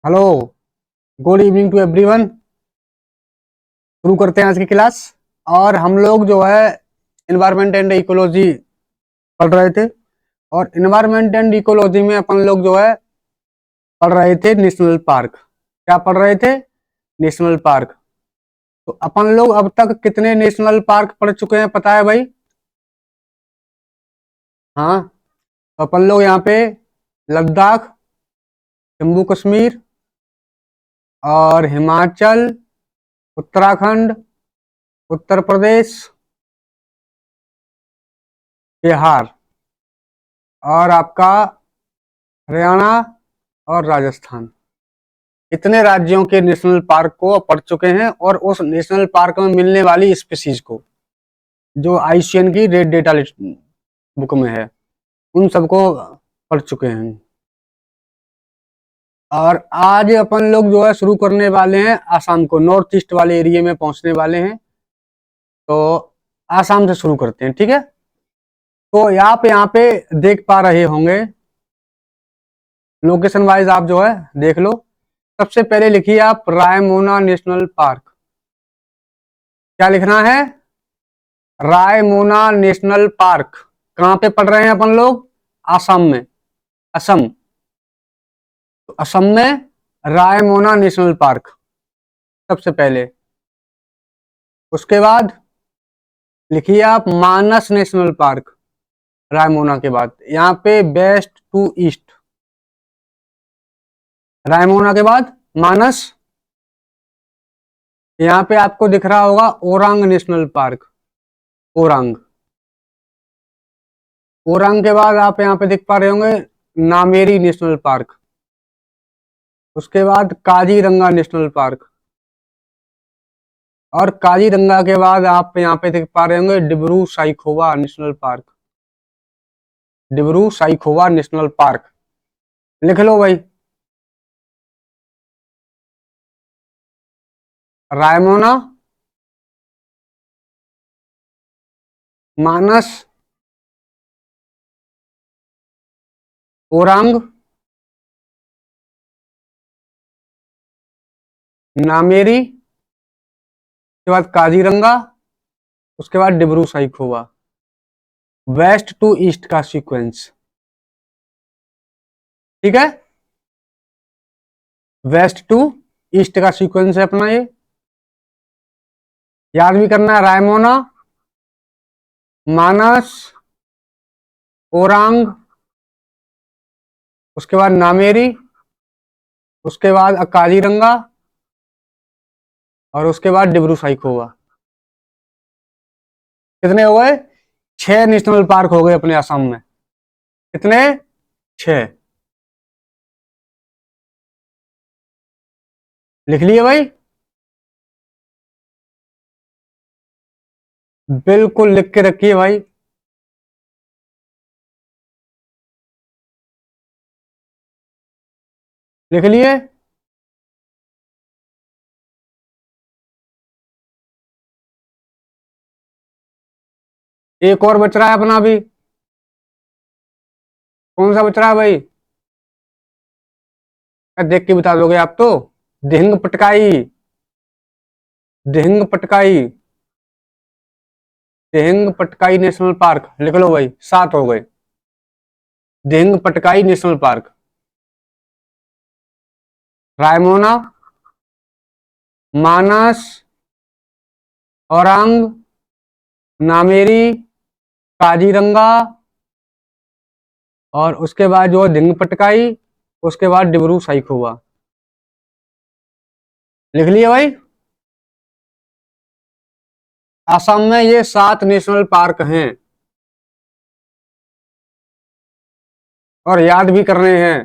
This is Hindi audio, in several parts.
Hello. Good evening to everyone. शुरू करते हैं आज की क्लास। और हम लोग जो है इन्वायरमेंट एंड इकोलॉजी पढ़ रहे थे। और इन्वायरमेंट एंड इकोलॉजी में अपन लोग जो है पढ़ रहे थे नेशनल पार्क। क्या पढ़ रहे थे? National park. तो अपन लोग अब तक कितने नेशनल पार्क पढ़ चुके हैं पता है भाई? हाँ। तो अपन लोग यहाँ पे लद्दाख, जम्मू कश्मीर और हिमाचल, उत्तराखंड, उत्तर प्रदेश, बिहार और आपका हरियाणा और राजस्थान, इतने राज्यों के नेशनल पार्क को पढ़ चुके हैं। और उस नेशनल पार्क में मिलने वाली स्पीसीज को जो आईसीएन की रेड डेटा लिस्ट बुक में है, उन सबको पढ़ चुके हैं। और आज अपन लोग जो है शुरू करने वाले हैं आसाम को, नॉर्थ ईस्ट वाले एरिया में पहुंचने वाले हैं। तो आसाम से शुरू करते हैं, ठीक है? तो आप यहाँ पे देख पा रहे होंगे, लोकेशन वाइज आप जो है देख लो। सबसे पहले लिखिए आप रायमोना नेशनल पार्क। क्या लिखना है? Raimona national park. कहाँ पे पढ़ रहे हैं अपन लोग? आसाम में। असम। तो असम में रायमोना नेशनल पार्क सबसे पहले। उसके बाद लिखिए आप मानस नेशनल पार्क। रायमोना के बाद यहाँ पे वेस्ट टू ईस्ट। रायमोना के बाद मानस। यहाँ पे आपको दिख रहा होगा ओरांग नेशनल पार्क। ओरांग। ओरांग के बाद आप यहाँ पे देख पा रहे होंगे नामेरी नेशनल पार्क। उसके बाद काजीरंगा नेशनल पार्क। और काजीरंगा के बाद आप यहाँ पे देख पा रहे होंगे Dibru Saikhowa national park. Dibru Saikhowa national park. लिख लो भाई। रायमोना, मानस, ओरांग, नामेरी, उसके बाद काजीरंगा, उसके बाद Dibru Saikhowa. West to east का सीक्वेंस, ठीक है? वेस्ट टू ईस्ट का सीक्वेंस है अपना ये। याद भी करना है। रायमोना, मानस, ओरांग, उसके बाद नामेरी, उसके बाद काजीरंगा और उसके बाद डिब्रू साइखोवा। कितने हो गए? 6 नेशनल पार्क हो गए अपने असम में। कितने? 6। लिख लिए भाई? बिल्कुल लिख के रखिए भाई। लिख लिए? एक और बच रहा है अपना अभी। कौन सा बच रहा है भाई? देख के बता दोगे आप तो। दिहिंग पटकाई। दिहिंग पटकाई। दिहिंग पटकाई नेशनल पार्क लिख लो भाई। 7 हो गए। Dihing Patkai national park. रायमोना, मानस, औरंग, नामेरी, काजीरंगा और उसके बाद जो है दिहिंग पटकाई, उसके बाद डिब्रू साइखोवा। लिख लिए भाई? असम में ये 7 नेशनल पार्क हैं और याद भी करने हैं।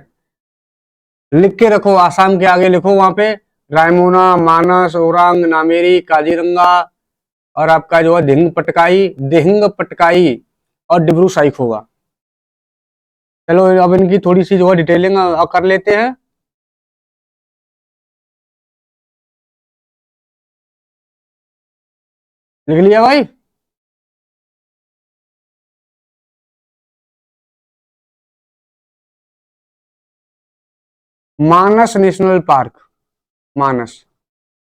लिख के रखो, आसाम के आगे लिखो वहां पे रायमोना, मानस, ओरांग, नामेरी, काजीरंगा और आपका जो है दिहिंग पटकाई और डिब्रू साइखोवा। चलो अब इनकी थोड़ी सी जो है डिटेलिंग कर लेते हैं। लिख लिया भाई? मानस नेशनल पार्क, मानस।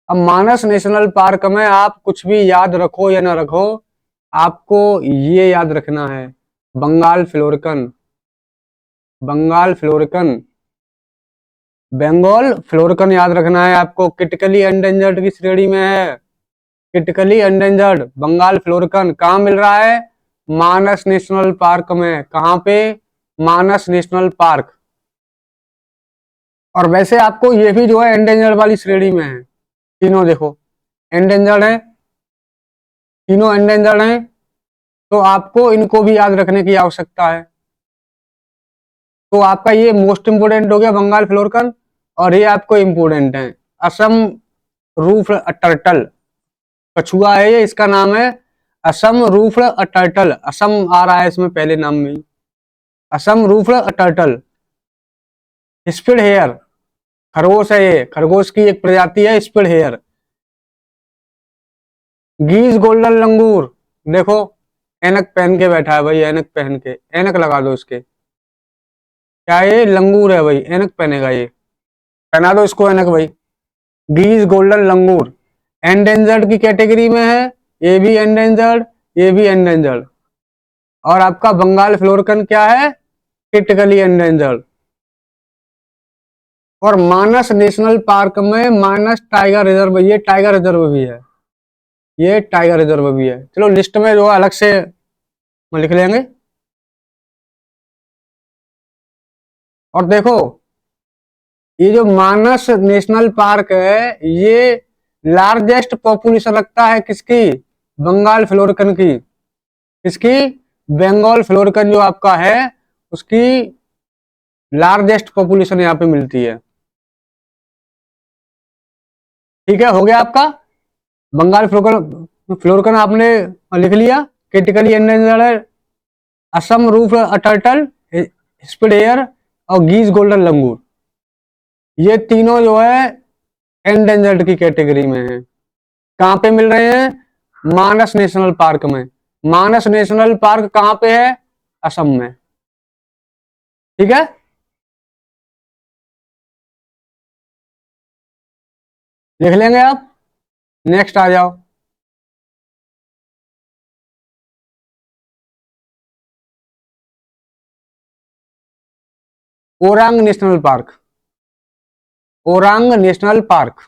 अब मानस नेशनल पार्क में आप कुछ भी याद रखो या ना रखो, आपको ये याद रखना है, Bengal florican, Bengal florican, Bengal florican याद रखना है आपको, क्रिटिकली एंडेंजर्ड की श्रेणी में है, क्रिटिकली एंडेंजर्ड बंगाल फ्लोरिकन। कहाँ मिल रहा है? मानस नेशनल पार्क में। कहाँ पे? मानस नेशनल पार्क। और वैसे आपको ये भी जो है एंडेंजर्ड वाली श्रेणी में है, तीनों देखो एंडेंजर्ड है, तीनों एंडेंजर्ड हैं, तो आपको इनको भी याद रखने की आवश्यकता है। तो आपका ये मोस्ट इंपोर्टेंट हो गया बंगाल फ्लोरिकन, और ये आपको इंपोर्टेंट है असम रूफ टर्टल, कछुआ है ये, इसका नाम है असम रूफ टर्टल, असम आ रहा है इसमें पहले नाम में, Assam roof turtle. Hispid hare खरगोश है ये, खरगोश की एक प्रजाति है hispid hare. Gee's golden langur, देखो ऐनक पहन के बैठा है भाई, ऐनक पहन के, ऐनक लगा दो इसके, क्या ये लंगूर है भाई, ऐनक पहनेगा ये, पहना दो इसको ऐनक भाई। गीज गोल्डन लंगूर एंडेंजर्ड की कैटेगरी में है, ये भी एंडेंजर्ड, ये भी एंडेंजर्ड। और आपका बंगाल फ्लोरिकन क्या है? Critically endangered. और मानस नेशनल पार्क में मानस टाइगर रिजर्व, ये टाइगर रिजर्व भी है, ये टाइगर रिजर्व भी है। चलो लिस्ट में जो अलग से लिख लेंगे। और देखो ये जो मानस नेशनल पार्क है, ये लार्जेस्ट पॉपुलेशन रखता है किसकी? बंगाल फ्लोरिकन की। किसकी? बंगाल फ्लोरिकन जो आपका है उसकी लार्जेस्ट पॉपुलेशन यहाँ पे मिलती है। ठीक है, हो गया आपका बंगाल फ्लोरिकन, फ्लोरिकन आपने लिख लिया। क्रिटिकली एंडेंजर्ड है Assam roof turtle, speed air और गीज गोल्डन लंगूर, ये तीनों जो है एंडेंजर्ड की कैटेगरी में है। कहाँ पे मिल रहे हैं? मानस नेशनल पार्क में। मानस नेशनल पार्क कहाँ पे है? असम में। ठीक है, लिख लेंगे आप। नेक्स्ट आ जाओ। Orang national park, Orang national park,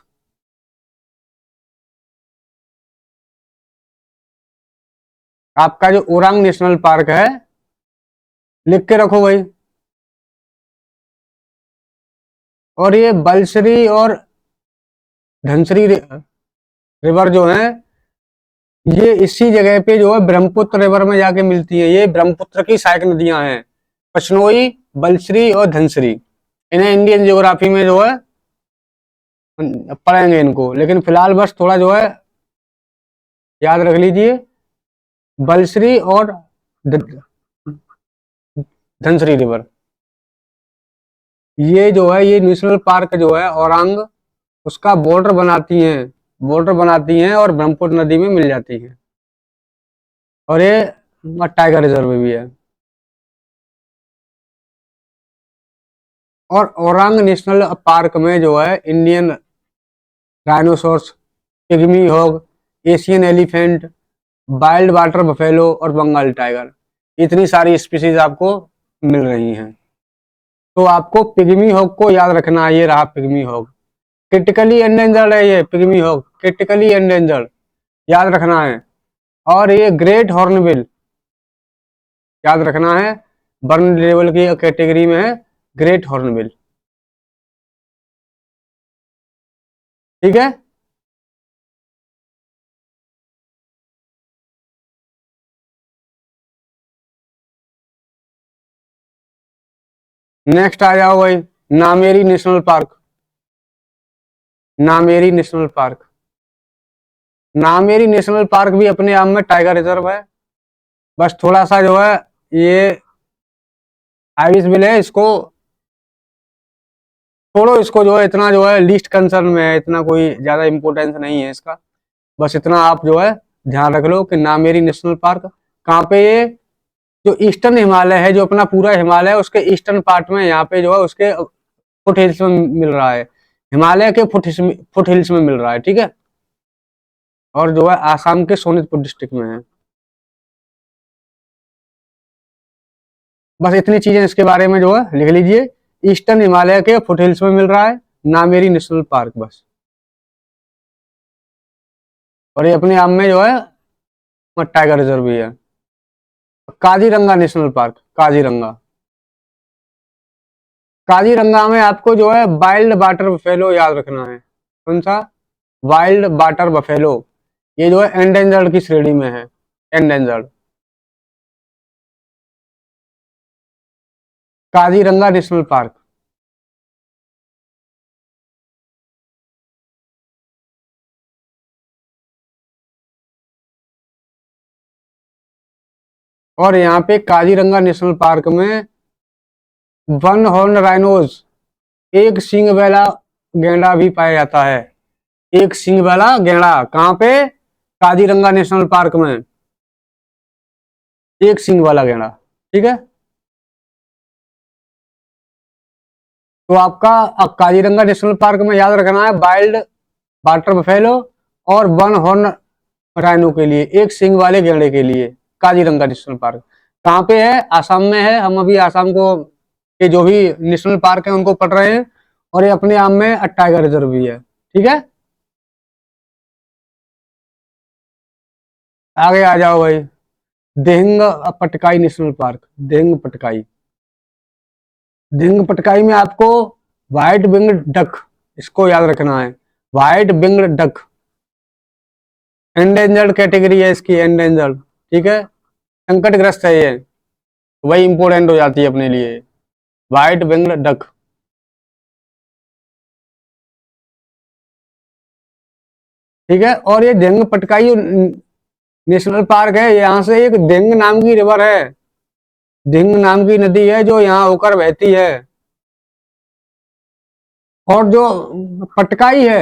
आपका जो ओरांग नेशनल पार्क है, लिख के रखो भाई। और ये बलश्री और धनश्री रिवर जो है, ये इसी जगह पे जो है ब्रह्मपुत्र रिवर में जाके मिलती है। ये ब्रह्मपुत्र की सहायक नदियां हैं, पचनोई, बलश्री और धनश्री। इन्हें इंडियन ज्योग्राफी में जो है पढ़ेंगे इनको, लेकिन फिलहाल बस थोड़ा जो है याद रख लीजिए, बलश्री और धनश्री रिवर। ये जो है ये नेशनल पार्क जो है औरंग, उसका बॉर्डर बनाती हैं और ब्रह्मपुत्र नदी में मिल जाती है। और ये टाइगर रिजर्व भी है। और औरंग नेशनल पार्क में जो है Indian rhinoceros, pygmy hog, Asian elephant, wild water buffalo और बंगाल टाइगर, इतनी सारी स्पीसीज आपको मिल रही हैं। तो आपको पिग्मी हॉग को याद रखना है, ये रहा पिग्मी हॉग, क्रिटिकली एंडेंजर्ड है ये पिग्मी हॉग, क्रिटिकली एंडेंजर्ड, याद रखना है। और ये ग्रेट हॉर्नबिल, याद रखना है, बर्न लेवल की कैटेगरी में है ग्रेट हॉर्नबिल। ठीक है, नेक्स्ट आ जाओ भाई, Nameri national park, Nameri national park. Nameri national park भी अपने आप में टाइगर रिजर्व है, बस थोड़ा सा जो है ये आइविस बिल है, इसको छोड़ो, इसको जो है इतना जो है लीस्ट कंसर्न में है, इतना कोई ज्यादा इंपोर्टेंस नहीं है इसका। बस इतना आप जो है ध्यान रख लो कि नामेरी नेशनल पार्क कहाँ पे, ये जो ईस्टर्न हिमालय है, जो अपना पूरा हिमालय है उसके ईस्टर्न पार्ट में, यहाँ पे जो है उसके फुट हिल्स में मिल रहा है, हिमालय के फुट हिल्स में मिल रहा है, ठीक है। और जो है आसाम के सोनितपुर डिस्ट्रिक्ट में है। बस इतनी चीजें इसके बारे में जो है लिख लीजिए। ईस्टर्न हिमालय के फुट हिल्स में मिल रहा है, नामेरी नेशनल पार्क, बस। और ये अपने आप में जो है टाइगर रिजर्व भी है। Kaziranga national park, Kaziranga. काजीरंगा में आपको जो है वाइल्ड वाटर बफेलो याद रखना है। कौन सा? Wild water buffalo. ये जो है एंडेंजर्ड की श्रेणी में है, एंडेंजर्ड। Kaziranga national park. और यहाँ पे काजीरंगा नेशनल पार्क में वन हॉर्न राइनोज, एक सींग वाला गैंडा भी पाया जाता है। एक सींग वाला गैंडा कहाँ पे? काजीरंगा नेशनल पार्क में, एक सींग वाला गैंडा, ठीक है। तो आपका काजीरंगा नेशनल पार्क में याद रखना है वाइल्ड वाटर बफेलो और वन हॉर्न राइनो के लिए, एक सींग वाले गैंडे के लिए काजीरंगा नेशनल पार्क। कहाँ पे है? आसाम में है। हम अभी आसाम को के जो भी नेशनल पार्क है उनको पढ़ रहे हैं। और ये अपने आप में टाइगर रिजर्व भी है, ठीक है। आगे आ जाओ भाई। Dihing Patkai national park, Dihing Patkai. दिहिंग पटकाई में आपको व्हाइट विंग्ड डक, इसको याद रखना है, white winged duck. Endangered category है इसकी, एंडेंजर्ड, ठीक है। संकटग्रस्त है ये, वही इंपोर्टेंट हो जाती है अपने लिए, व्हाइट विंग्ड डक। ठीक है। और ये दिहिंग पटकाई नेशनल पार्क है, यहाँ से एक दिहिंग नाम की रिवर है, दिहिंग नाम की नदी है जो यहाँ होकर बहती है। और जो पटकाई है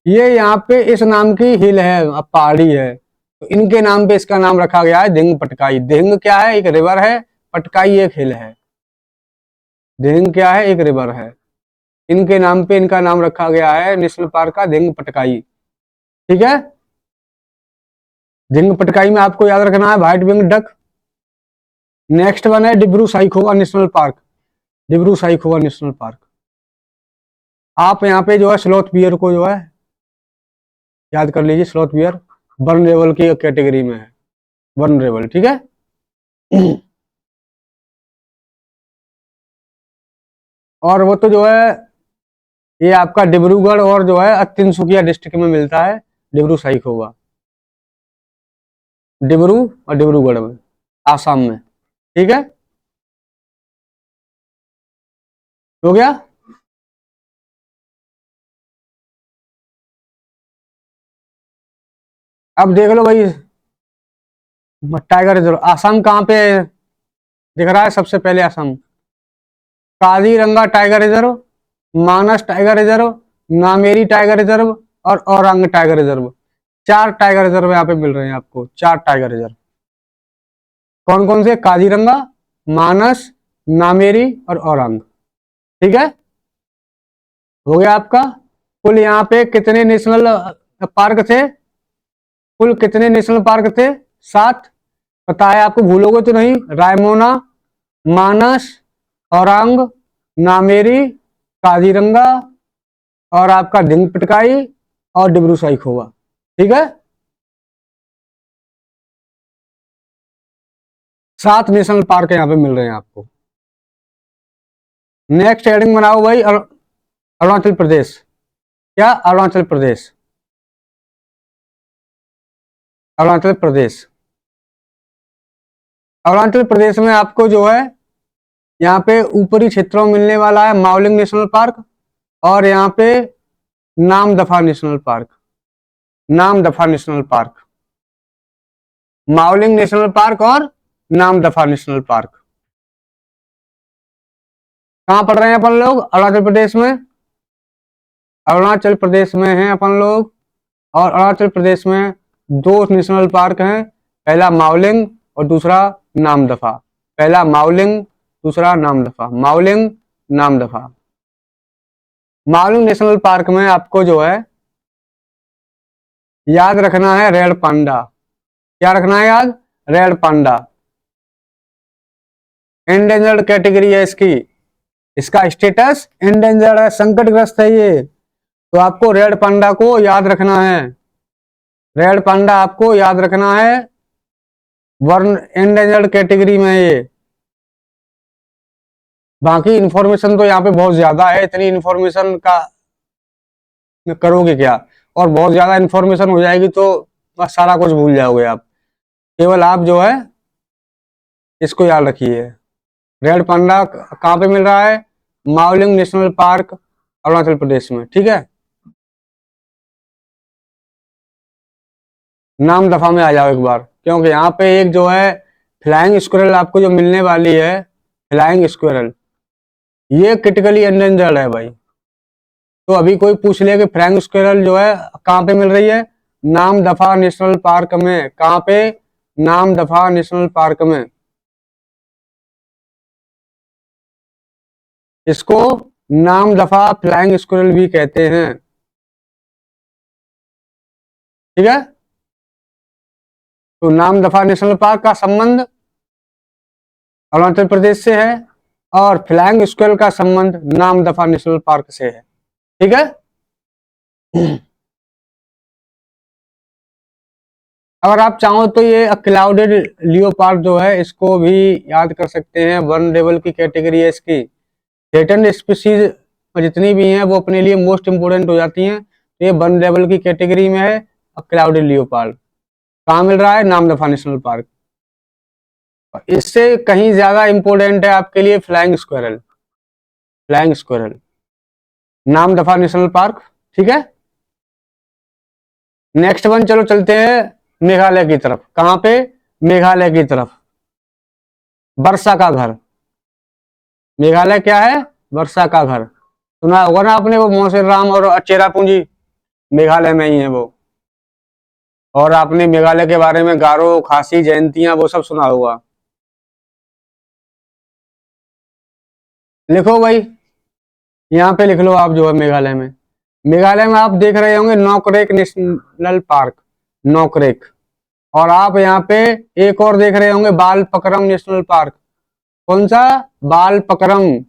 ये यहाँ पे इस नाम की हिल है, पहाड़ी है, तो इनके नाम पे इसका नाम रखा गया है दिहिंग पटकाई। दिहिंग क्या है? एक रिवर है, पटकाई एक हिल है। दिहिंग क्या है? एक रिवर है। इनके नाम पे इनका नाम रखा गया है नेशनल पार्क का, दिहिंग पटकाई, ठीक है। दिहिंग पटकाई में आपको याद रखना है white wing duck. Next one है Dibru Saikhowa national park, Dibru Saikhowa national park. आप यहाँ पे जो है स्लॉथ बियर को जो है याद कर लीजिए, स्लॉथ बियर वल्नरेबल की कैटेगरी में है, वल्नरेबल, ठीक है। और वो तो जो है ये आपका डिब्रूगढ़ और जो है तिनसुकिया डिस्ट्रिक्ट में मिलता है, डिब्रू साइखोवा, डिब्रू और डिब्रूगढ़ में, आसाम में, ठीक है। हो गया। अब देख लो भाई, टाइगर रिजर्व आसाम कहाँ पे है? दिख रहा है सबसे पहले Assam, Kaziranga tiger reserve, Manas tiger reserve, Nameri tiger reserve और Orang tiger reserve. 4 tiger reserve यहाँ पे मिल रहे हैं आपको, 4 टाइगर रिजर्व। कौन कौन से? काजीरंगा, मानस, नामेरी और औरंग, ठीक है। हो गया आपका। कुल यहाँ पे कितने नेशनल पार्क थे? कुल कितने नेशनल पार्क थे? 7। पता है आपको, भूलोगे तो नहीं। रायमोना, मानस, औरंग, नामेरी, काजीरंगा और आपका दिहिंग पटकाई और डिब्रू साइखोवा, ठीक है। 7 नेशनल पार्क यहाँ पे मिल रहे हैं आपको। नेक्स्ट हेडिंग बनाओ भाई, अरुणाचल प्रदेश। क्या? अरुणाचल प्रदेश, अरुणाचल प्रदेश। अरुणाचल प्रदेश में आपको जो है यहाँ पे ऊपरी क्षेत्रों में मिलने वाला है मावलिंग नेशनल पार्क और यहाँ पे Namdapha national park, Namdapha national park, Mouling national park और नामदफा नेशनल पार्क। कहाँ पढ़ रहे हैं अपन लोग? अरुणाचल प्रदेश में, अरुणाचल प्रदेश में हैं अपन लोग। और अरुणाचल प्रदेश में 2 नेशनल पार्क हैं, पहला मावलिंग और दूसरा नामदफा। पहला मावलिंग, दूसरा नामदफा, मावलिंग, नामदफा। मालूम नेशनल पार्क में आपको जो है याद रखना है रेड पांडा। क्या रखना है याद? Red panda. एंडेंजर्ड कैटेगरी है इसकी, इसका स्टेटस एंडेंजर्ड है, संकटग्रस्त है ये। तो आपको रेड पांडा को याद रखना है, रेड पांडा आपको याद रखना है, वर्ण एंडेंजर्ड कैटेगरी में है ये। बाकी इंफॉर्मेशन तो यहाँ पे बहुत ज्यादा है, इतनी इंफॉर्मेशन का करोगे क्या, और बहुत ज्यादा इंफॉर्मेशन हो जाएगी तो बस सारा कुछ भूल जाओगे आप। केवल आप जो है इसको याद रखिए। रेड पांडा कहाँ पे मिल रहा है? मावलिंग नेशनल पार्क, अरुणाचल प्रदेश में। ठीक है, नाम दफा में आ जाओ एक बार, क्योंकि यहाँ पे एक जो है फ्लाइंग स्क्विरल आपको जो मिलने वाली है, फ्लाइंग स्क्विरल, ये क्रिटिकली एंडेंजर्ड है भाई। तो अभी कोई पूछ ले कि फ्लाइंग स्क्विरल जो है कहाँ पे मिल रही है? नाम दफा नेशनल पार्क में। कहाँ पे? नाम दफा नेशनल पार्क में। इसको नाम दफा फ्लाइंग स्क्विरल भी कहते हैं। ठीक है, तो नाम दफा नेशनल पार्क का संबंध अरुणाचल प्रदेश से है, और फ्लाइंग स्क्विरल का संबंध नाम दफा नेशनल पार्क से है। ठीक है, अगर आप चाहो तो ये क्लाउडेड लियोपार्ड जो है इसको भी याद कर सकते हैं, वनरेबल की कैटेगरी है इसकी। थ्रेटन्ड स्पीसीज जितनी भी हैं वो अपने लिए मोस्ट इंपोर्टेंट हो जाती हैं, तो ये वनरेबल की कैटेगरी में है क्लाउडेड लियोपार्ड। कहाँ मिल रहा है? Namdapha national park. इससे कहीं ज्यादा इंपोर्टेंट है आपके लिए flying squirrel, flying squirrel Namdapha national park. ठीक है, नेक्स्ट वन, चलो चलते हैं मेघालय की तरफ। कहाँ पे? मेघालय की तरफ। वर्षा का घर। मेघालय क्या है? वर्षा का घर। सुना होगा ना आपने, वो मौसेराम और चेरापूंजी मेघालय में ही है वो। और आपने मेघालय के बारे में गारो, खासी, जयंतियां वो सब सुना होगा। लिखो भाई, यहाँ पे लिख लो आप जो है मेघालय में। मेघालय में आप देख रहे होंगे नोकरेक नेशनल पार्क, नोकरेक। और आप यहाँ पे एक और देख रहे होंगे बाल पकरम नेशनल पार्क। कौन सा? बाल पकरम,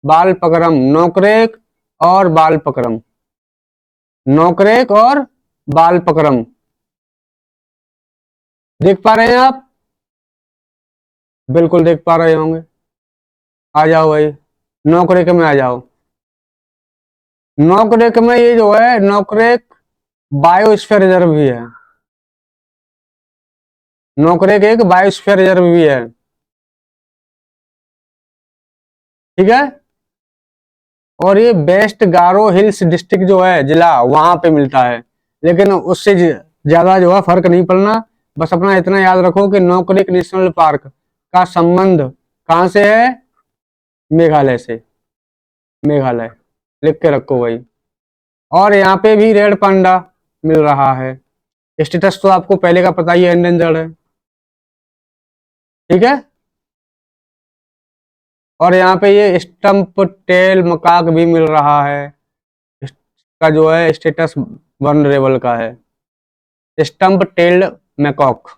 बाल पकरम। नोकरेक और बाल पकरम, नोकरेक और बाल पकरम। देख पा रहे हैं आप? बिल्कुल देख पा रहे होंगे। आ जाओ भाई, नोकरेक में आ जाओ। नोकरेक में ये जो है नोकरेक बायोस्फीयर रिजर्व भी है, नोकरेक एक बायोस्फीयर रिजर्व भी है। ठीक है, और ये वेस्ट गारो हिल्स डिस्ट्रिक्ट जो है जिला, वहां पे मिलता है। लेकिन उससे ज्यादा जो है फर्क नहीं पड़ना, बस अपना इतना याद रखो कि नोकरेक नेशनल पार्क का संबंध कहां से है? मेघालय से। मेघालय लिख के रखो भाई। और यहाँ पे भी रेड पांडा मिल रहा है। स्टेटस तो आपको पहले का पता ही है, एंडेंजर्ड है। ठीक है, और यहाँ पे ये स्टंप टेल मकाक भी मिल रहा है, इसका जो है स्टेटस वनरेबल का है, स्टंप टेल्ड मैकॉक।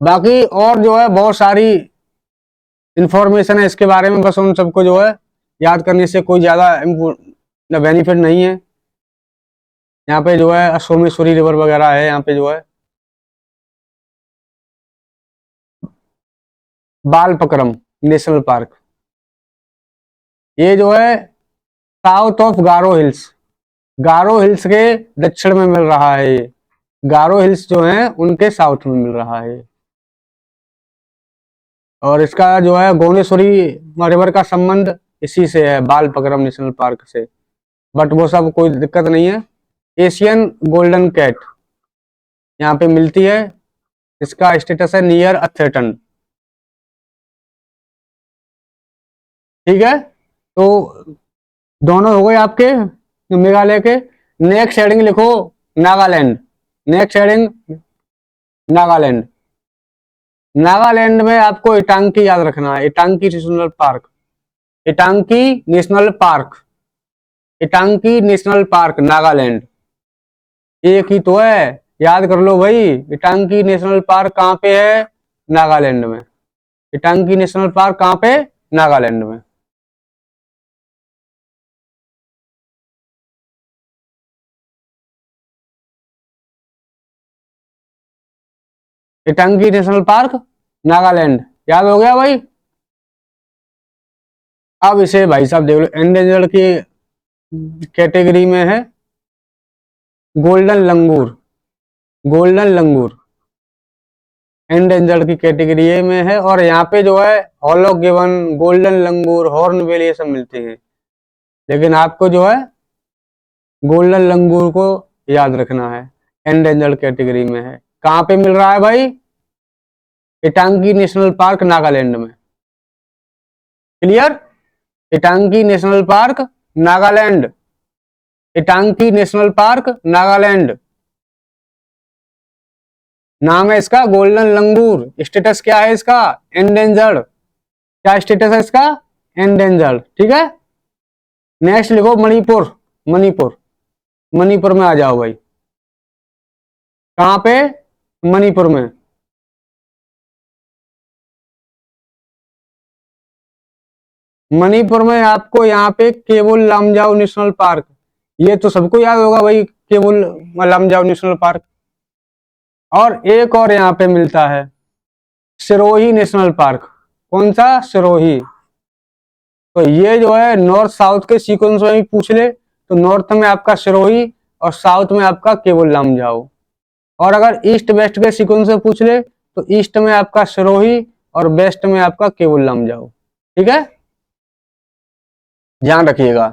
बाकी और जो है बहुत सारी इंफॉर्मेशन है इसके बारे में, बस उन सबको जो है याद करने से कोई ज्यादा बेनिफिट नहीं है। यहाँ पे जो है सोमेश्वरी रिवर वगैरह है, यहाँ पे जो है बाल पकरम नेशनल पार्क। ये जो है south of Garo hills, Garo hills के दक्षिण में मिल रहा है ये। गारो हिल्स जो है उनके साउथ में मिल रहा है। और इसका जो है गोनेश्वरी रिवर का संबंध इसी से है, बाल पकरम नेशनल पार्क से। बट वो सब कोई दिक्कत नहीं है। एशियन गोल्डन कैट यहाँ पे मिलती है, इसका स्टेटस है नियर अ थ्रेटन। ठीक है, तो दोनों हो गए आपके मेघालय के। नेक्स्ट हेडिंग लिखो नागालैंड। Next heading Nagaland. नागालैंड में आपको इटांकी याद रखना है, Intanki national park. Intanki national park, Intanki national park Nagaland, एक ही तो है, याद कर लो भाई। इटांकी नेशनल पार्क कहाँ पे है? नागालैंड में। इटांकी नेशनल पार्क कहाँ पे? नागालैंड में। इटांकी नेशनल पार्क नागालैंड, याद हो गया भाई। अब इसे भाई साहब देख लो, एंडेंजर्ड की कैटेगरी में है गोल्डन लंगूर, गोल्डन लंगूर एंडेंजर्ड की कैटेगरी में है। और यहाँ पे जो है हॉलो गिवन, गोल्डन लंगूर, हॉर्नबिल ये सब मिलते हैं, लेकिन आपको जो है गोल्डन लंगूर को याद रखना है, एंडेंजर्ड कैटेगरी में है। कहाँ पे मिल रहा है भाई? इटांगी नेशनल पार्क नागालैंड में। Clear? Intanki national park Nagaland, Intanki national park Nagaland, नाम है इसका गोल्डन लंगूर। स्टेटस क्या है इसका? एंडेंजर्ड। क्या स्टेटस है इसका? एंडेंजर्ड। ठीक है, नेक्स्ट लिखो मणिपुर, मणिपुर, मणिपुर में आ जाओ भाई। कहां पे? मणिपुर में। मणिपुर में आपको यहाँ पे केवल लामजाओ नेशनल पार्क, ये तो सबको याद होगा भाई, केवल लामजाओ नेशनल पार्क। और एक और यहाँ पे मिलता है सिरोही नेशनल पार्क। कौन सा? सिरोही। तो ये जो है नॉर्थ साउथ के सीक्वेंस में भी पूछ ले तो नॉर्थ में आपका सिरोही और साउथ में आपका केवल लामजाओ। और अगर ईस्ट वेस्ट के सीक्वेंस से पूछ ले तो ईस्ट में आपका सिरोही और वेस्ट में आपका केवल लामजाओ। ठीक है, ध्यान रखिएगा।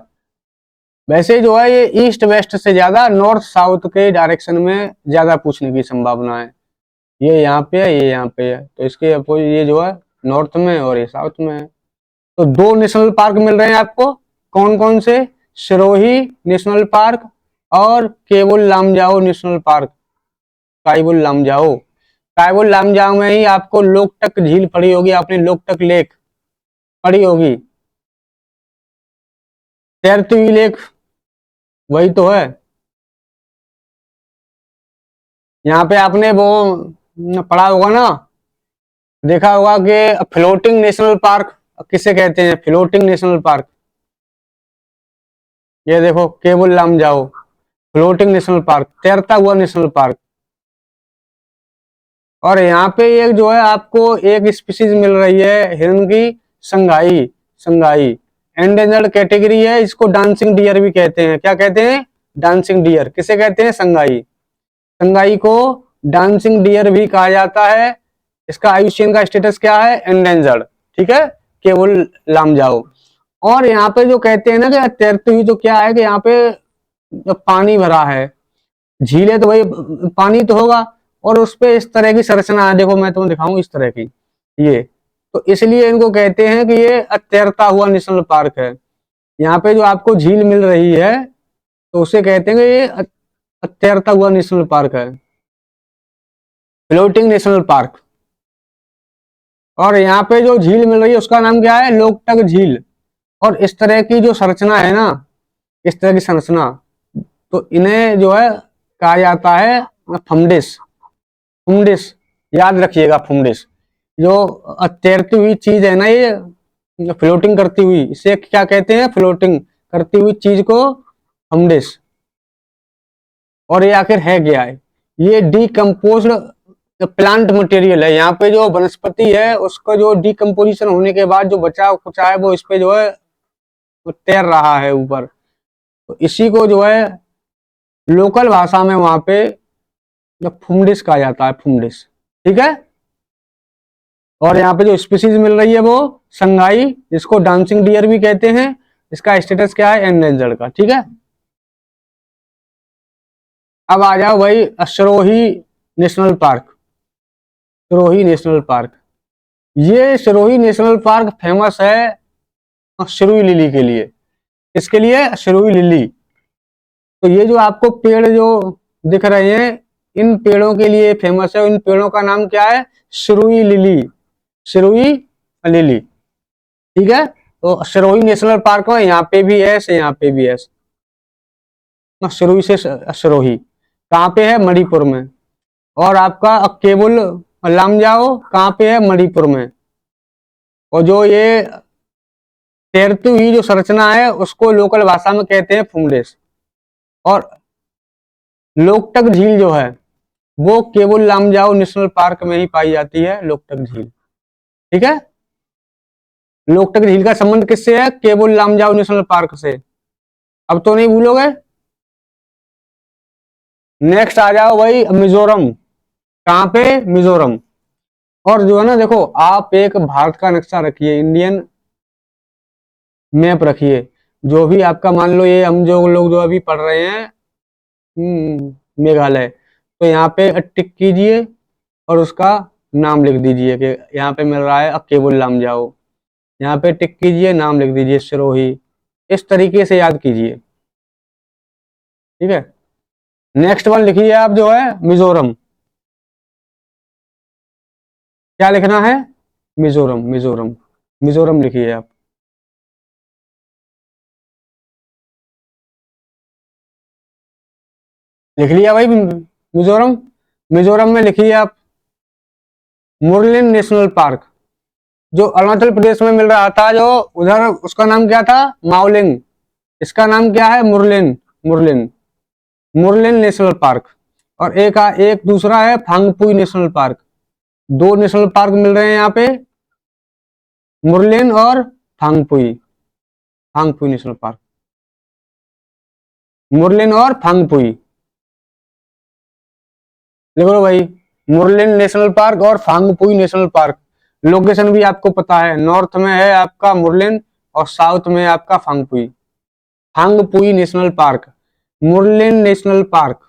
वैसे जो है ये ईस्ट वेस्ट से ज्यादा नॉर्थ साउथ के डायरेक्शन में ज्यादा पूछने की संभावना है। ये यहाँ पे है, ये यहाँ पे है, तो इसके अपोजिट ये जो है नॉर्थ में और ये साउथ में है। तो दो नेशनल पार्क मिल रहे हैं आपको, कौन कौन से? सिरोही नेशनल पार्क और केवल लामजाओ नेशनल पार्क। काइबुल लामजाओ, काइबुल लामजाओ में ही आपको लोकटक झील पड़ी होगी आपने, लोकटक लेक पड़ी होगी, तैरती लेक, वही तो है। यहाँ पे आपने वो पढ़ा होगा ना, देखा होगा कि फ्लोटिंग नेशनल पार्क किसे कहते हैं? Floating national park. ये देखो Keibul Lamjao floating national park, तैरता हुआ नेशनल पार्क। और यहाँ पे एक जो है आपको एक स्पीसीज मिल रही है हिरन की, संगाई, संगाई एंडेंजर्ड कैटेगरी है। इसको डांसिंग डियर भी कहते हैं। क्या कहते हैं? Dancing dear. किसे कहते हैं? संगाई। संगाई को डांसिंग डियर भी कहा जाता है। इसका आयुष्यन का स्टेटस क्या है? एंडेंजर्ड। ठीक है, केवल लामजाओ। और यहाँ पे जो कहते हैं ना कि तैरती हुई, तो क्या है कि यहाँ पे जब पानी भरा है, झील है तो भाई पानी तो होगा, और उस पे इस तरह की संरचना है, देखो मैं तुम्हें दिखाऊं इस तरह की, ये तो इसलिए इनको कहते हैं कि ये तैरता हुआ नेशनल पार्क है। यहाँ पे जो आपको झील मिल रही है तो उसे कहते हैं कि ये तैरता हुआ नेशनल पार्क है, फ्लोटिंग नेशनल पार्क। और यहाँ पे जो झील मिल रही है उसका नाम क्या है? लोकटक झील। और इस तरह की जो संरचना है ना, इस तरह की संरचना, तो इन्हें जो है कहा जाता है फुमडिस। फुमडिस, याद रखिएगा फुमडिस। जो तैरती हुई चीज है ना, ये फ्लोटिंग करती हुई, इसे क्या कहते हैं? फ्लोटिंग करती हुई चीज को फुमडिस। और ये आखिर है क्या है? ये डीकम्पोज्ड प्लांट मटेरियल है। यहाँ पे जो वनस्पति है उसका जो डीकम्पोजिशन होने के बाद जो बचा कुचा है वो इस पे जो है तैर रहा है ऊपर, तो इसी को जो है लोकल भाषा में वहां पे फुमडिस कहा जाता है, फुमडिस। ठीक है, और यहाँ पे जो स्पीसीज मिल रही है वो संगाई, जिसको डांसिंग डियर भी कहते हैं। इसका स्टेटस क्या है? एंडेंजर्ड का। ठीक है, अब आ जाओ भाई Sirohi national park. Sirohi national park, ये सिरोही नेशनल पार्क फेमस है सिरोही लिली के लिए। इसके लिए सिरोही लिली। तो ये जो आपको पेड़ जो दिख रहे हैं, इन पेड़ों के लिए फेमस है। इन पेड़ों का नाम क्या है? Sirohi lily, Sirohi lily. ठीक है, तो सिरोही नेशनल पार्क में यहाँ पे भी एस, यहाँ पे भी एस, सिरोही से सिरोही कहाँ पे है, मणिपुर में। और आपका केबुल लामजाओ कहाँ पे है, मणिपुर में। और जो ये तैरती हुई जो संरचना है उसको लोकल भाषा में कहते हैं फुमडेस। और लोकटक झील जो है वो केबुल लामजाओ नेशनल पार्क में ही पाई जाती है, लोकटक झील। ठीक है, लोकटक झील का संबंध किससे है, केबुल लामजाओ नेशनल पार्क से। अब तो नहीं भूलोगे। नेक्स्ट आ जाओ भाई मिजोरम, कहाँ पे, मिजोरम। और जो है ना देखो, आप एक भारत का नक्शा रखिए, इंडियन मैप रखिए, जो भी आपका मान लो ये हम जो लोग जो अभी पढ़ रहे हैं मेघालय, तो यहाँ पे टिक कीजिए और उसका नाम लिख दीजिए कि यहाँ पे मिल रहा है केबुल लामजाओ। यहाँ पे टिक कीजिए, नाम लिख दीजिए सिरोही। इस तरीके से याद कीजिए। ठीक है, नेक्स्ट वन लिखिए आप जो है मिजोरम। क्या लिखना है, मिजोरम, मिजोरम, मिजोरम लिखिए आप। लिख लिया भाई मिजोरम। मिजोरम में लिखिए आप मुरलिन नेशनल पार्क, जो अरुणाचल प्रदेश में मिल रहा था, जो उधर उसका नाम क्या था, माओलिंग। इसका नाम क्या है, मुरलिन, मुरलिन, मुरलिन नेशनल पार्क। और एक दूसरा है फांगपुई नेशनल पार्क। दो नेशनल पार्क मिल रहे हैं यहाँ पे, मुरलिन और फांगपुई, फांगपुई नेशनल पार्क, मुरलिन और फांगपुई। लिख लो भाई, मुरलिन नेशनल पार्क और फांगपुई नेशनल पार्क। लोकेशन भी आपको पता है, नॉर्थ में है आपका मुरलिन और साउथ में है आपका Phawngpui. Phawngpui national park, Murlen national park.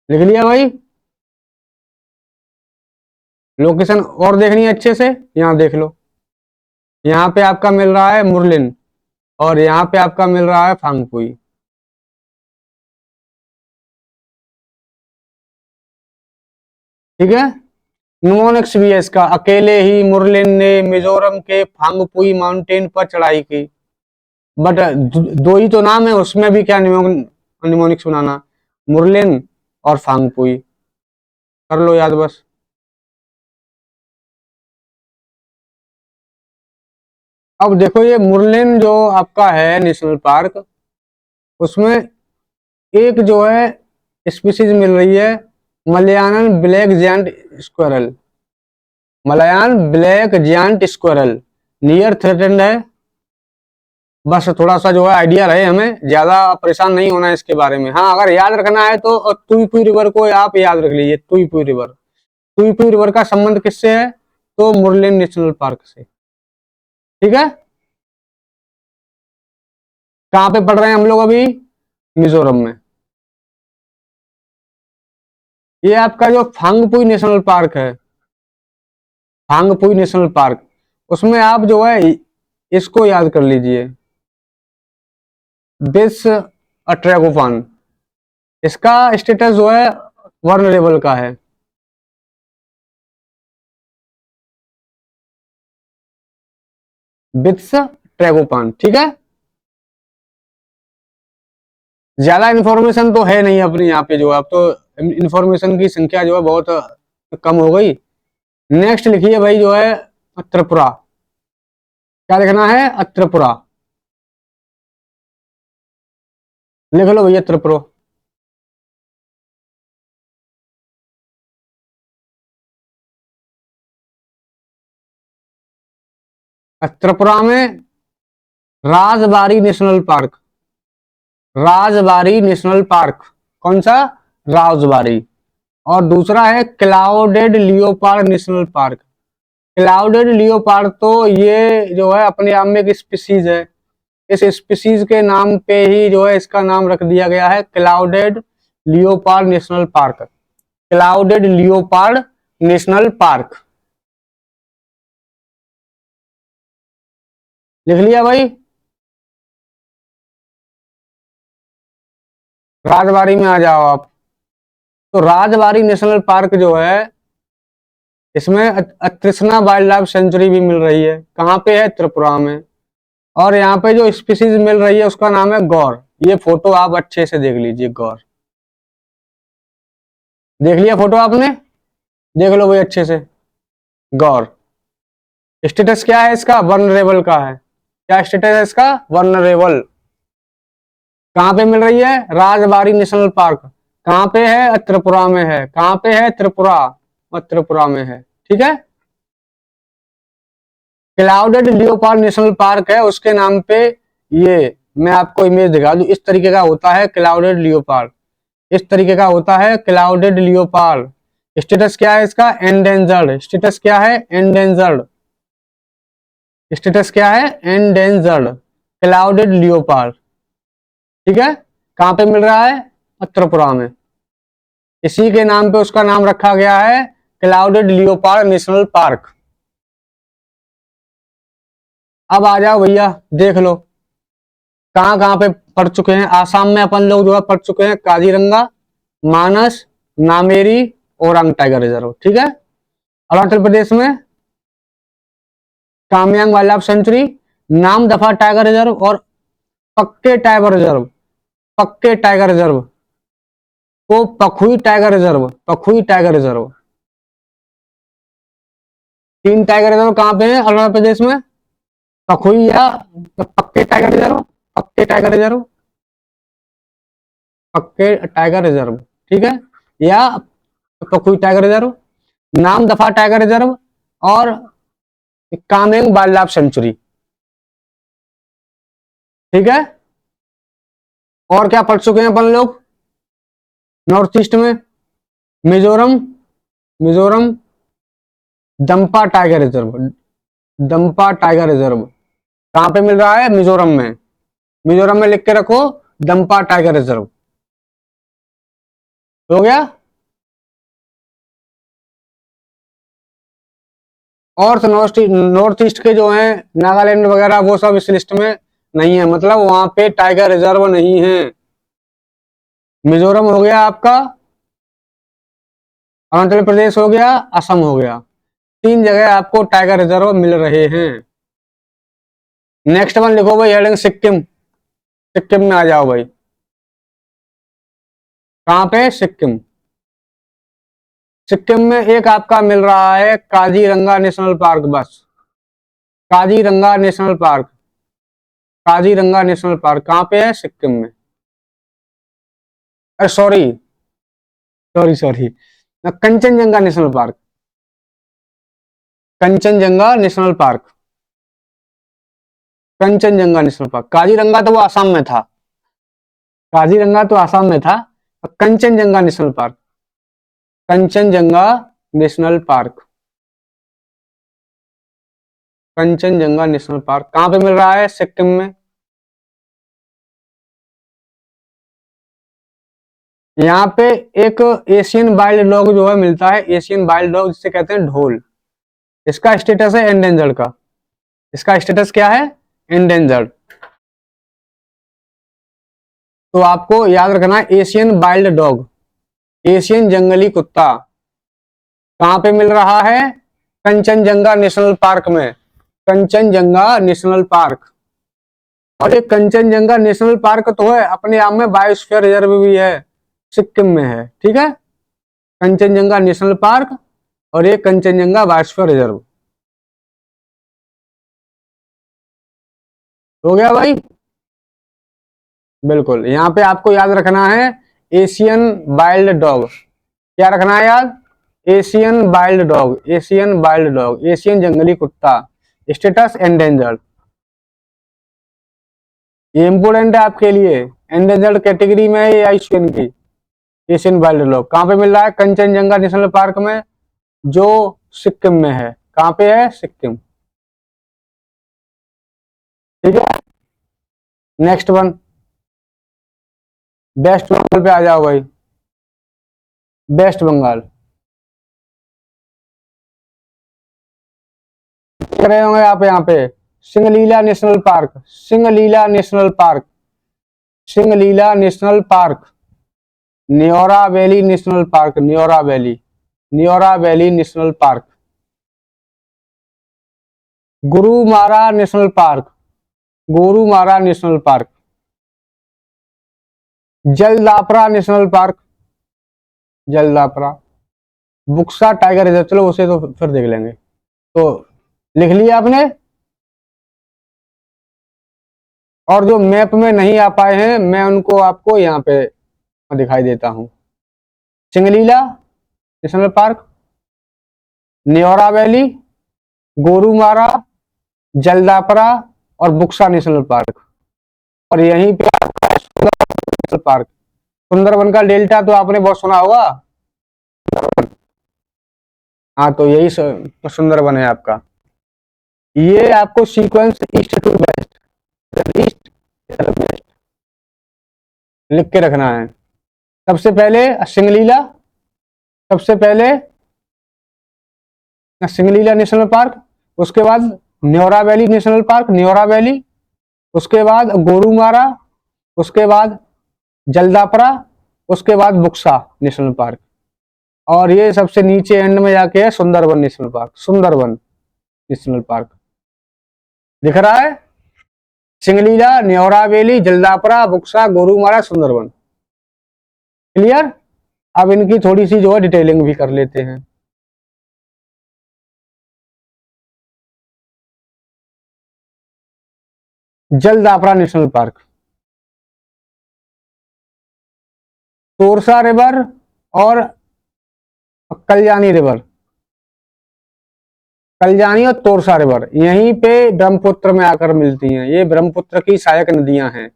लिख लिया भाई। लोकेशन और देखनी है अच्छे से, यहाँ देख लो। यहाँ पे आपका मिल रहा है मुरलिन और यहाँ पे आपका मिल रहा है फांगपुई। ठीक है, निमोनिक्स भी है इसका, अकेले ही मुरलिन ने मिजोरम के फांगपुई माउंटेन पर चढ़ाई की। बट दो ही तो नाम है, उसमें भी क्या निमोनिक्स बनाना, मुरलिन और फांगपुई। कर लो याद बस। अब देखो ये मुरलिन जो आपका है नेशनल पार्क, उसमें एक जो है स्पीसीज मिल रही है, Malayan black giant squirrel. Malayan black giant squirrel near threatened है। बस थोड़ा सा जो है आइडिया रहे, हमें ज्यादा परेशान नहीं होना है इसके बारे में। हाँ, अगर याद रखना है तो तुईपुई रिवर को आप याद रख लीजिए, तुईपुई रिवर। तुईपुई रिवर का संबंध किससे है, तो मुरलिन नेशनल पार्क से। ठीक है, कहाँ पे पढ़ रहे हैं हम लोग अभी, मिजोरम में। ये आपका जो फांगपुई नेशनल पार्क है, फांगपुई नेशनल पार्क, उसमें आप जो है इसको याद कर लीजिए, बिस ट्रैगोपान। इसका स्टेटस जो है वर्नरेबल का है। बिट्स ट्रैगोपान। ठीक है, ज्यादा इन्फॉर्मेशन तो है नहीं अपनी यहाँ पे, जो अब तो इन्फॉर्मेशन की संख्या जो है बहुत कम हो गई। नेक्स्ट लिखिए भाई जो है त्रिपुरा। क्या लिखना है, त्रिपुरा। लिख लो भैया त्रिपुरा। त्रिपुरा में Rajbari national park, Rajbari national park. कौन सा, राजबारी। और दूसरा है clouded leopard national park. Clouded leopard तो ये जो है अपने आप में एक स्पीसीज है। इस स्पीसीज के नाम पे ही जो है इसका नाम रख दिया गया है clouded leopard national park. Clouded leopard national park. लिख लिया भाई। राजबारी में आ जाओ आप। तो राजबारी नेशनल पार्क जो है इसमें तृष्णा वाइल्ड लाइफ सेंचुरी भी मिल रही है। कहाँ पे है? त्रिपुरा में। और यहाँ पे जो स्पीसीज मिल रही है उसका नाम है गौर। ये फोटो आप अच्छे से देख लीजिए, गौर। देख लिया फोटो आपने? देख लो भाई अच्छे से, गौर। स्टेटस क्या है इसका? वनरेबल का है। क्या स्टेटस है इसका? वनरेबल। कहाँ पे मिल रही है? Rajbari national park. कहाँ पे है? त्रिपुरा में है। कहाँ पे है? त्रिपुरा, और त्रिपुरा में है। ठीक है। क्लाउडेड लियोपार्ड नेशनल पार्क है, उसके नाम पे ये मैं आपको इमेज दिखा दूं। इस तरीके का होता है क्लाउडेड लियोपार्ड, इस तरीके का होता है क्लाउडेड लियोपार्ड। स्टेटस क्या है इसका? एंडेंजर्ड। स्टेटस क्या है? एंडेंजर्ड। स्टेटस क्या है? Endangered clouded leopard. ठीक है। कहां पे मिल रहा है? त्रिपुरा में। इसी के नाम पे उसका नाम रखा गया है क्लाउडेड लियोपार्ड नेशनल पार्क। अब आ जाओ भैया, देख लो कहां कहां पे पढ़ चुके हैं। आसाम में अपन लोग जो है पढ़ चुके हैं काजीरंगा, मानस, नामेरी, ओरांग टाइगर रिजर्व। ठीक है। अरुणाचल प्रदेश में Kamlang wild life sanctuary, Namdapha tiger reserve और Pakke tiger reserve. Pakke tiger reserve को Pakhui tiger reserve, Pakhui tiger reserve. 3 tiger reserve कहां पे है अरुणाचल प्रदेश में? पखुई या Pakke tiger reserve, Pakke tiger reserve, Pakke tiger reserve. ठीक है। या Pakhui tiger reserve, Namdapha tiger reserve और कामेंग वाइल्ड लाइफ सेंचुरी। ठीक है। और क्या पढ़ चुके हैं अपन लोग? नॉर्थ ईस्ट में Mizoram, Mizoram Dampa tiger reserve, Dampa tiger reserve. कहां पे मिल रहा है? मिजोरम में। मिजोरम में लिख के रखो दंपा टाइगर रिजर्व। हो गया। और नॉर्थ ईस्ट के जो हैं नागालैंड वगैरह वो सब इस लिस्ट में नहीं है, मतलब वहां पे टाइगर रिजर्व नहीं है। मिजोरम हो गया आपका, अरुणाचल प्रदेश हो गया, असम हो गया। 3 जगह आपको टाइगर रिजर्व मिल रहे हैं। नेक्स्ट वन लिखो भाई हेडिंग सिक्किम। सिक्किम में आ जाओ भाई। कहां पे? सिक्किम। सिक्किम में एक आपका मिल रहा है काजीरंगा नेशनल पार्क बस। Kaziranga national park, Kaziranga national park कहां पे है? सिक्किम में। अरे sorry, sorry sorry, Kanchenjunga national park, Kanchenjunga national park, Kanchenjunga national park. Kaziranga तो वो आसाम में था, काजीरंगा तो आसाम में था। Kanchenjunga national park, Kanchenjunga national park, Kanchenjunga national park कहां पे मिल रहा है? सिक्किम में। यहाँ पे एक एशियन वाइल्ड डॉग जो है मिलता है, एशियन वाइल्ड डॉग जिसे कहते हैं ढोल। इसका स्टेटस है एंडेंजर्ड का। इसका स्टेटस क्या है? एंडेंजर्ड। तो आपको याद रखना है एशियन वाइल्ड डॉग, एशियन जंगली कुत्ता कहां पे मिल रहा है? कंचनजंगा नेशनल पार्क में। Kanchenjunga national park. और ये कंचनजंगा नेशनल पार्क तो है अपने आप में बायोस्फीयर रिजर्व भी है, सिक्किम में है। ठीक है। कंचनजंगा नेशनल पार्क और ये कंचनजंगा बायोस्फीयर रिजर्व। हो गया भाई? बिल्कुल। यहाँ पे आपको याद रखना है एशियन वाइल्ड डॉग। क्या रखना है याद? Asian wild dog, Asian wild dog, Asian जंगली कुत्ता। Status endangered. ये इंपोर्टेंट है आपके लिए, एंडेंजर्ड कैटेगरी में है ये आईसीएन की। एशियन वाइल्ड डॉग कहां पे मिल रहा है? कंचनजंगा नेशनल पार्क में, जो सिक्किम में है। कहां पे है? सिक्किम। ठीक है। नेक्स्ट वन, वेस्ट बंगाल पे आ जाओ भाई। वेस्ट बंगाल देख रहे होंगे आप यहाँ पे Singalila national park, Singalila national park, Singalila national park, Neora valley national park, Neora valley, Neora valley national park. Gorumara national park, Gorumara national park, Jaldapara national park, Jaldapara, Buxa tiger reserve, चलो उसे तो फिर देख लेंगे। तो लिख लिया आपने। और जो मैप में नहीं आ पाए हैं मैं उनको आपको यहाँ पे दिखाई देता हूँ। Singalila national park, Neora valley, Gorumara, Jaldapara और बुक्सा नेशनल पार्क। और यहीं पे आपका नेशनल पार्क सुंदरबन का डेल्टा तो आपने बहुत सुना होगा। हाँ, तो यही सुंदरबन है आपका। ये आपको sequence east to west, east west लिख के रखना है। सबसे पहले सिंगलीला, सबसे पहले सिंगलीला नेशनल पार्क, उसके बाद Neora valley national park, Neora valley, उसके बाद गोरुमारा, उसके बाद जलदापरा, उसके बाद बुक्सा नेशनल पार्क, और ये सबसे नीचे एंड में जाके है Sundarban national park, Sundarban national park दिख रहा है। सिंगलीला, न्योरा वैली, जलदापरा, बुक्सा, गोरुमारा, सुंदरबन। क्लियर। अब इनकी थोड़ी सी जो है डिटेलिंग भी कर लेते हैं। Jaldapara national park, Torsa river और कल्याणी रिवर, कल्याणी और तोरसा रिवर यहीं पे ब्रह्मपुत्र में आकर मिलती हैं। ये ब्रह्मपुत्र की सहायक नदियां हैं।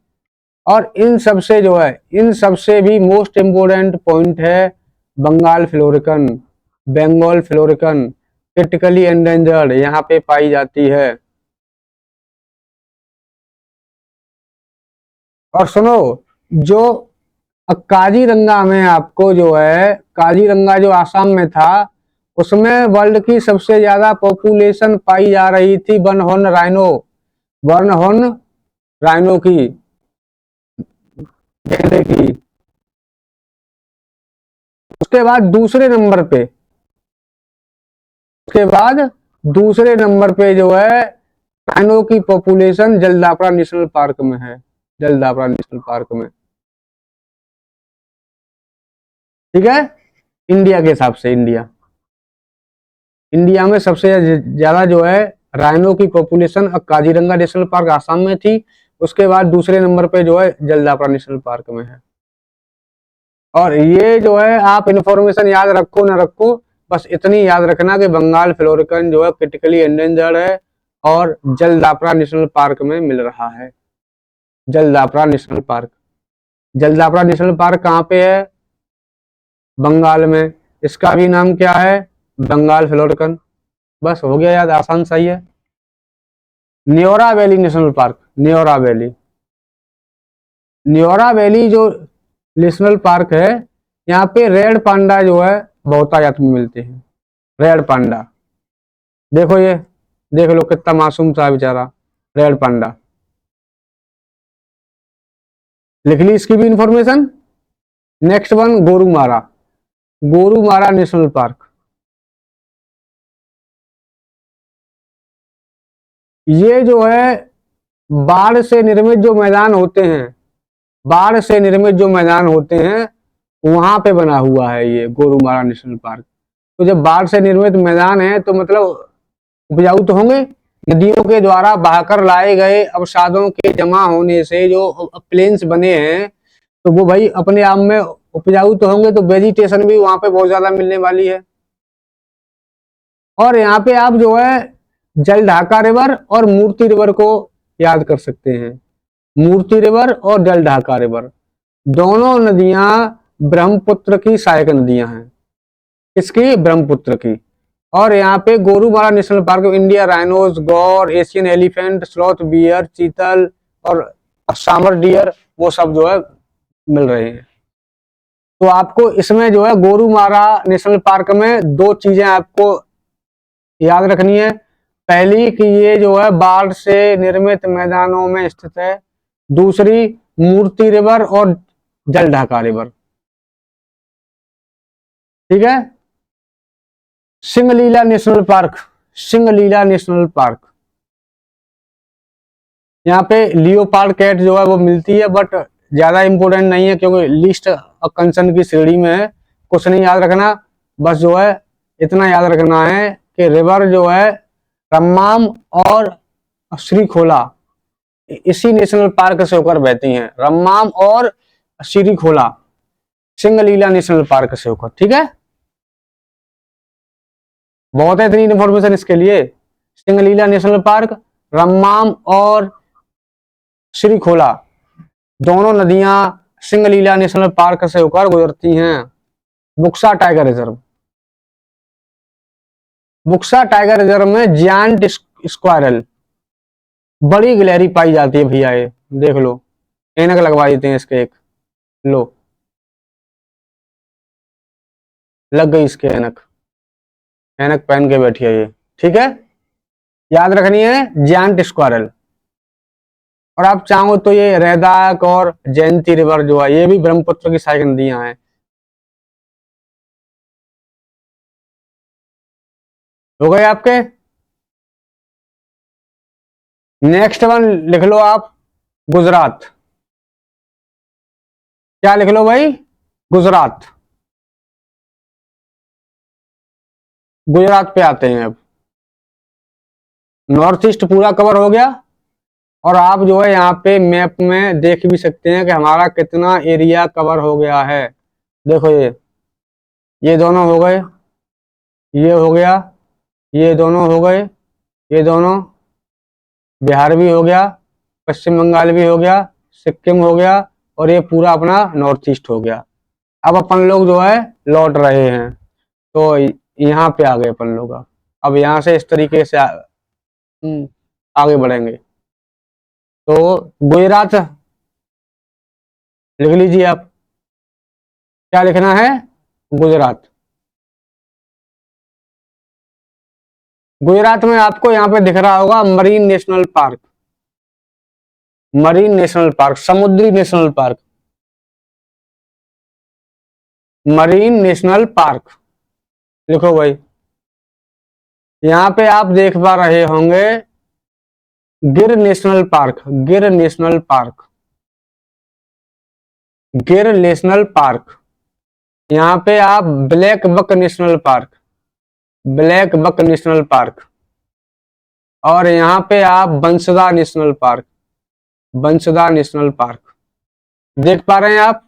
और इन सबसे जो है, इन सबसे भी मोस्ट इंपोर्टेंट पॉइंट है Bengal florican, Bengal florican critically endangered यहाँ पे पाई जाती है। और सुनो, जो काजीरंगा में आपको जो है, काजीरंगा जो आसाम में था, उसमें वर्ल्ड की सबसे ज्यादा पॉपुलेशन पाई जा रही थी one horn rhino, one horn rhino की, गैंडे की। उसके बाद दूसरे नंबर पे, उसके बाद दूसरे नंबर पे जो है राइनो की पॉपुलेशन जलदापरा नेशनल पार्क में है, जलदापरा नेशनल पार्क में। ठीक है। इंडिया के हिसाब से, इंडिया में सबसे ज्यादा जो है राइनो की population Kaziranga national park Assam में थी। उसके बाद दूसरे नंबर पे जो है जलदापरा नेशनल पार्क में है। और ये जो है आप इंफॉर्मेशन याद रखो ना रखो, बस इतनी याद रखना कि बंगाल फ्लोरिकन जो है क्रिटिकली एंडेंजर्ड है और जलदापरा नेशनल पार्क में मिल रहा है। Jaldapara national park, Jaldapara national park कहाँ पे है? बंगाल में। इसका भी नाम क्या है? बंगाल फ्लोरिकन। बस हो गया याद, आसान सही है। Neora valley national park, Neora valley, Neora valley जो नेशनल पार्क है, यहाँ पे रेड पांडा जो है बहुतायत में मिलते हैं। रेड पांडा देखो, ये देख लो कितना मासूम सा बेचारा रेड पांडा। लिख ली इसकी भी information. Next one Gorumara, Gorumara national park. ये जो है बाढ़ से निर्मित जो मैदान होते हैं, बाढ़ से निर्मित जो मैदान होते हैं वहां पे बना हुआ है ये गोरुमारा नेशनल पार्क। तो जब बाढ़ से निर्मित मैदान है तो मतलब उपजाऊ तो होंगे। नदियों के द्वारा बहाकर लाए गए अवसादों के जमा होने से जो प्लेन्स बने हैं तो वो भाई अपने आप में उपजाऊ तो होंगे, तो वेजिटेशन भी वहां पे बहुत ज्यादा मिलने वाली है। और यहाँ पे आप जो है जलढाका रिवर और मूर्ति रिवर को याद कर सकते हैं। मूर्ति रिवर और जलढाका रिवर दोनों नदियां ब्रह्मपुत्र की सहायक नदियां हैं। किसकी? ब्रह्मपुत्र की। और यहाँ पे गोरुमारा नेशनल पार्क में इंडिया राइनोज, गौर, एशियन एलिफेंट, स्लॉथ बियर, चीतल और सामर डियर वो सब जो है मिल रहे हैं। तो आपको इसमें जो है गोरुमारा नेशनल पार्क में दो चीजें आपको याद रखनी है। पहली कि ये जो है बाढ़ से निर्मित मैदानों में स्थित है। दूसरी मूर्ति रिवर और जलढाका रिवर। ठीक है। Singalila national park, Singalila national park यहाँ पे लियोपार्ड कैट जो है वो मिलती है, बट ज्यादा इंपॉर्टेंट नहीं है क्योंकि लिस्ट कंसर्न की श्रेणी में है। कुछ नहीं याद रखना, बस जो है इतना याद रखना है कि रिवर जो है रम्माम और श्रीखोला इसी नेशनल पार्क से होकर बहती हैं। रम्माम और श्रीखोला सिंगलीला नेशनल पार्क से होकर। ठीक है, बहुत है इतनी इन्फॉर्मेशन इसके लिए। सिंगलीला नेशनल पार्क, रम्माम और श्रीखोला दोनों नदियां सिंगलीला नेशनल पार्क से होकर गुजरती हैं। Buxa tiger reserve, Buxa tiger reserve में जायंट स्क्वायरल बड़ी गिलहरी पाई जाती है भैया। ये देख लो, ऐनक लगवा देते हैं इसके एक, लो लग गई इसके ऐनक, ऐनक पहन के बैठी है ये। ठीक है, याद रखनी है जायंट स्क्वायरल। और आप चाहो तो ये रैदाक और जयंती रिवर जो है ये भी ब्रह्मपुत्र की सहायक नदियां हैं। हो गए आपके। नेक्स्ट वन लिख लो आप, गुजरात। क्या लिख लो भाई, गुजरात। गुजरात पे आते हैं अब। नॉर्थ ईस्ट पूरा कवर हो गया, और आप जो है यहाँ पे मैप में देख भी सकते हैं कि हमारा कितना एरिया कवर हो गया है। देखो ये दोनों हो गए, ये हो गया, ये दोनों हो गए, ये दोनों, बिहार भी हो गया, पश्चिम बंगाल भी हो गया, सिक्किम हो गया, और ये पूरा अपना नॉर्थ ईस्ट हो गया। अब अपन लोग जो है लौट रहे हैं, तो यहाँ पे आ गए अपन लोग। अब यहाँ से इस तरीके से आगे बढ़ेंगे। तो गुजरात लिख लीजिए आप, क्या लिखना है, गुजरात। गुजरात में आपको यहाँ पे दिख रहा होगा marine national park, marine national park, समुद्री national park, marine national park लिखो भाई। यहाँ पे आप देख पा रहे होंगे Gir national park, Gir national park, Gir national park. यहाँ पे आप black buck national park, black buck national park, और यहाँ पे आप Bansda national park, Bansda national park देख पा रहे हैं आप,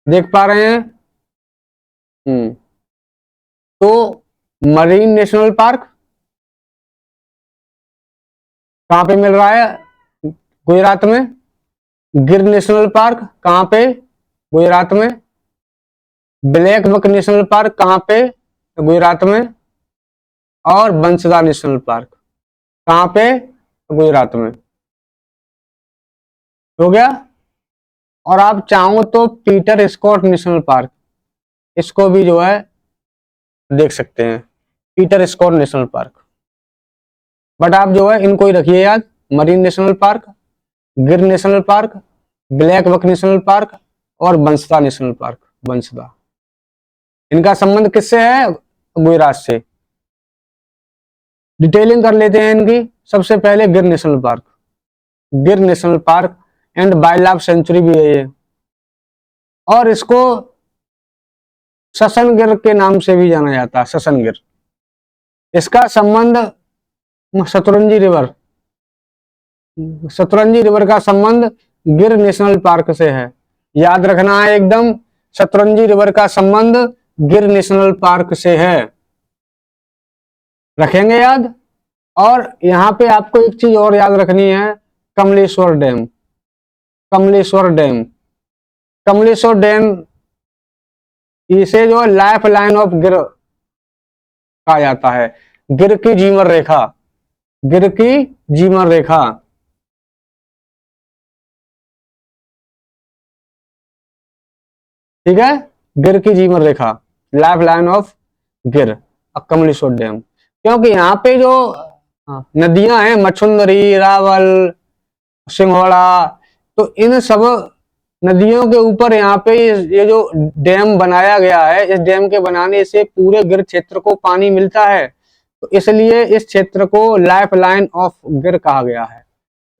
देख पा रहे हैं। तो मरीन नेशनल पार्क कहाँ पे मिल रहा है, गुजरात में। गिर नेशनल पार्क कहाँ पे, गुजरात में। ब्लैक बक नेशनल पार्क कहाँ पे, गुजरात में। और बंसदा नेशनल पार्क कहाँ पे, गुजरात में। हो गया। और आप चाहो तो पीटर स्कॉट नेशनल पार्क, इसको भी जो है देख सकते हैं, Peter Scott national park. But आप जो है इनको ही रखिए याद, marine national park, Gir national park, black buck national park, और बंसदा नेशनल पार्क, बंसदा। इनका संबंध किससे है, गुजरात से। डिटेलिंग कर लेते हैं इनकी। सबसे पहले गिर national park, Gir national park and wild life century भी है ये, और इसको ससन गिर के नाम से भी जाना जाता है, ससन गिर। इसका संबंध सतरंजी रिवर, सतरंजी रिवर का संबंध गिर नेशनल पार्क से है। याद रखना है एकदम, सतरंजी रिवर का संबंध गिर नेशनल पार्क से है, रखेंगे याद। और यहाँ पे आपको एक चीज और याद रखनी है, Kamleshwar dam, Kamleshwar dam, Kamleshwar dam, इसे जो लाइफ लाइन ऑफ गिर कहा जाता है, गिर की जीवन रेखा, गिर की जीवन रेखा। ठीक है, गिर की जीवन रेखा, लाइफ लाइन ऑफ गिर, कमलेश्वर डैम। क्योंकि यहाँ पे जो नदियां हैं, मछुंदरी, रावल, सिंघोड़ा, तो इन सब नदियों के ऊपर यहाँ पे ये जो डैम बनाया गया है, इस डैम के बनाने से पूरे गिर क्षेत्र को पानी मिलता है। तो इसलिए इस क्षेत्र को लाइफ लाइन ऑफ गिर कहा गया है,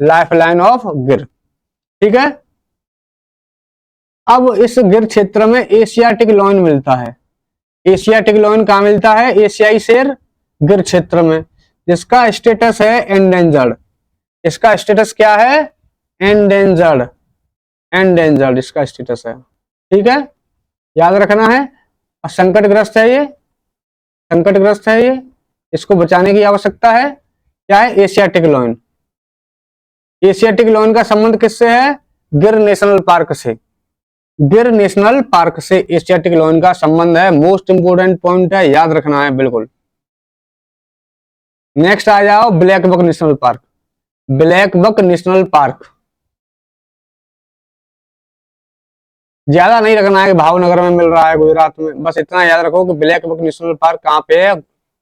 लाइफ लाइन ऑफ गिर। ठीक है। अब इस गिर क्षेत्र में एशियाटिक लॉयन मिलता है। एशियाटिक लॉयन कहाँ मिलता है? एशियाई शेर गिर क्षेत्र में, जिसका स्टेटस है एंडेंजर्ड। इसका स्टेटस क्या है? एंडेंजर्ड। एंडेंजर्ड इसका स्टेटस है। ठीक है, याद रखना है। और संकटग्रस्त है ये, संकटग्रस्त है ये, इसको बचाने की आवश्यकता है। क्या है? Asiatic lion. एशियाटिक लॉयन का संबंध किससे है? गिर नेशनल पार्क से। गिर नेशनल पार्क से एशियाटिक लॉयन का संबंध है। मोस्ट इंपोर्टेंट पॉइंट है, याद रखना है बिल्कुल। नेक्स्ट आ जाओ black buck national park. Black buck national park ज्यादा नहीं रखना है कि भावनगर में मिल रहा है, गुजरात में, बस इतना याद रखो कि ब्लैक बक नेशनल पार्क कहाँ पे है?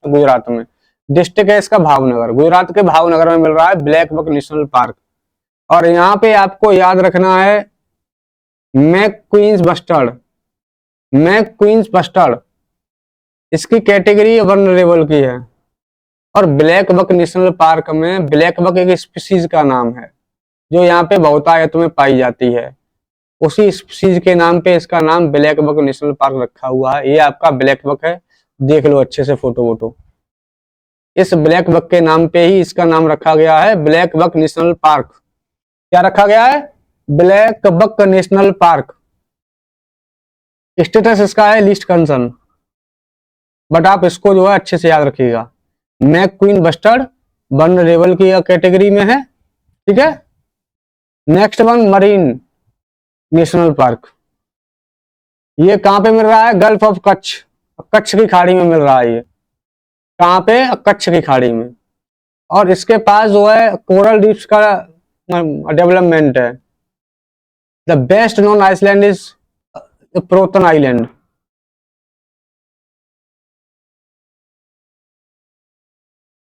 गुजरात में। डिस्ट्रिक्ट है इसका भावनगर, गुजरात के भावनगर में मिल रहा है ब्लैक बक नेशनल पार्क। और यहाँ पे आपको याद रखना है MacQueen's bustard. MacQueen's bustard इसकी कैटेगरी वनरेबल की है। और ब्लैक बक नेशनल पार्क में ब्लैक बक एक स्पीसीज का नाम है जो यहाँ पे बहुतायत में पाई जाती है। उसी स्पीसीज के नाम पे इसका नाम ब्लैक बक नेशनल पार्क रखा हुआ है। ये आपका ब्लैक बक है, देख लो अच्छे से फोटो वोटो। इस ब्लैक बक के नाम पे ही इसका नाम रखा गया है ब्लैक बक नेशनल पार्क। क्या रखा गया है? Black buck national park. Status इसका है लीस्ट कंसर्न, बट आप इसको जो है अच्छे से याद रखिएगा। मैक क्वीन बस्टर्ड वनरेबल की कैटेगरी में है। ठीक है। Next one marine national park. ये कहां पे मिल रहा है? गल्फ ऑफ कच्छ, कच्छ की खाड़ी में मिल रहा है। ये कहां पे? कच्छ की खाड़ी में। और इसके पास जो है कोरल रीफ्स का डेवलपमेंट है। The best known island is Pirotan island.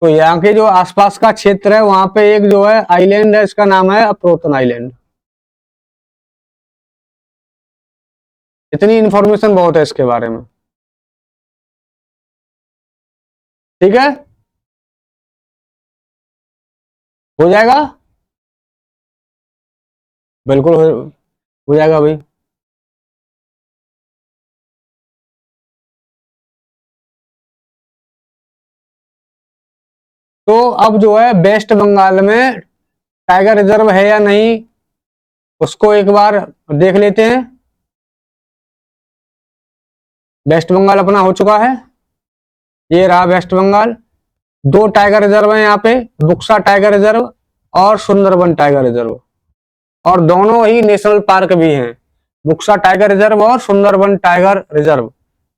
तो यहाँ के जो आसपास का क्षेत्र है वहां पे एक जो है आइलैंड है, इसका नाम है प्रोटन आइलैंड। इतनी इंफॉर्मेशन बहुत है इसके बारे में। ठीक है, हो जाएगा, बिल्कुल हो जाएगा भाई। तो अब जो है वेस्ट बंगाल में टाइगर रिजर्व है या नहीं, उसको एक बार देख लेते हैं। वेस्ट बंगाल अपना हो चुका है, ये रहा वेस्ट बंगाल। दो टाइगर रिजर्व है यहाँ पे, बुक्सा टाइगर रिजर्व और सुंदरबन टाइगर रिजर्व। और दोनों ही नेशनल पार्क भी हैं, बुक्सा टाइगर रिजर्व और सुंदरबन टाइगर रिजर्व।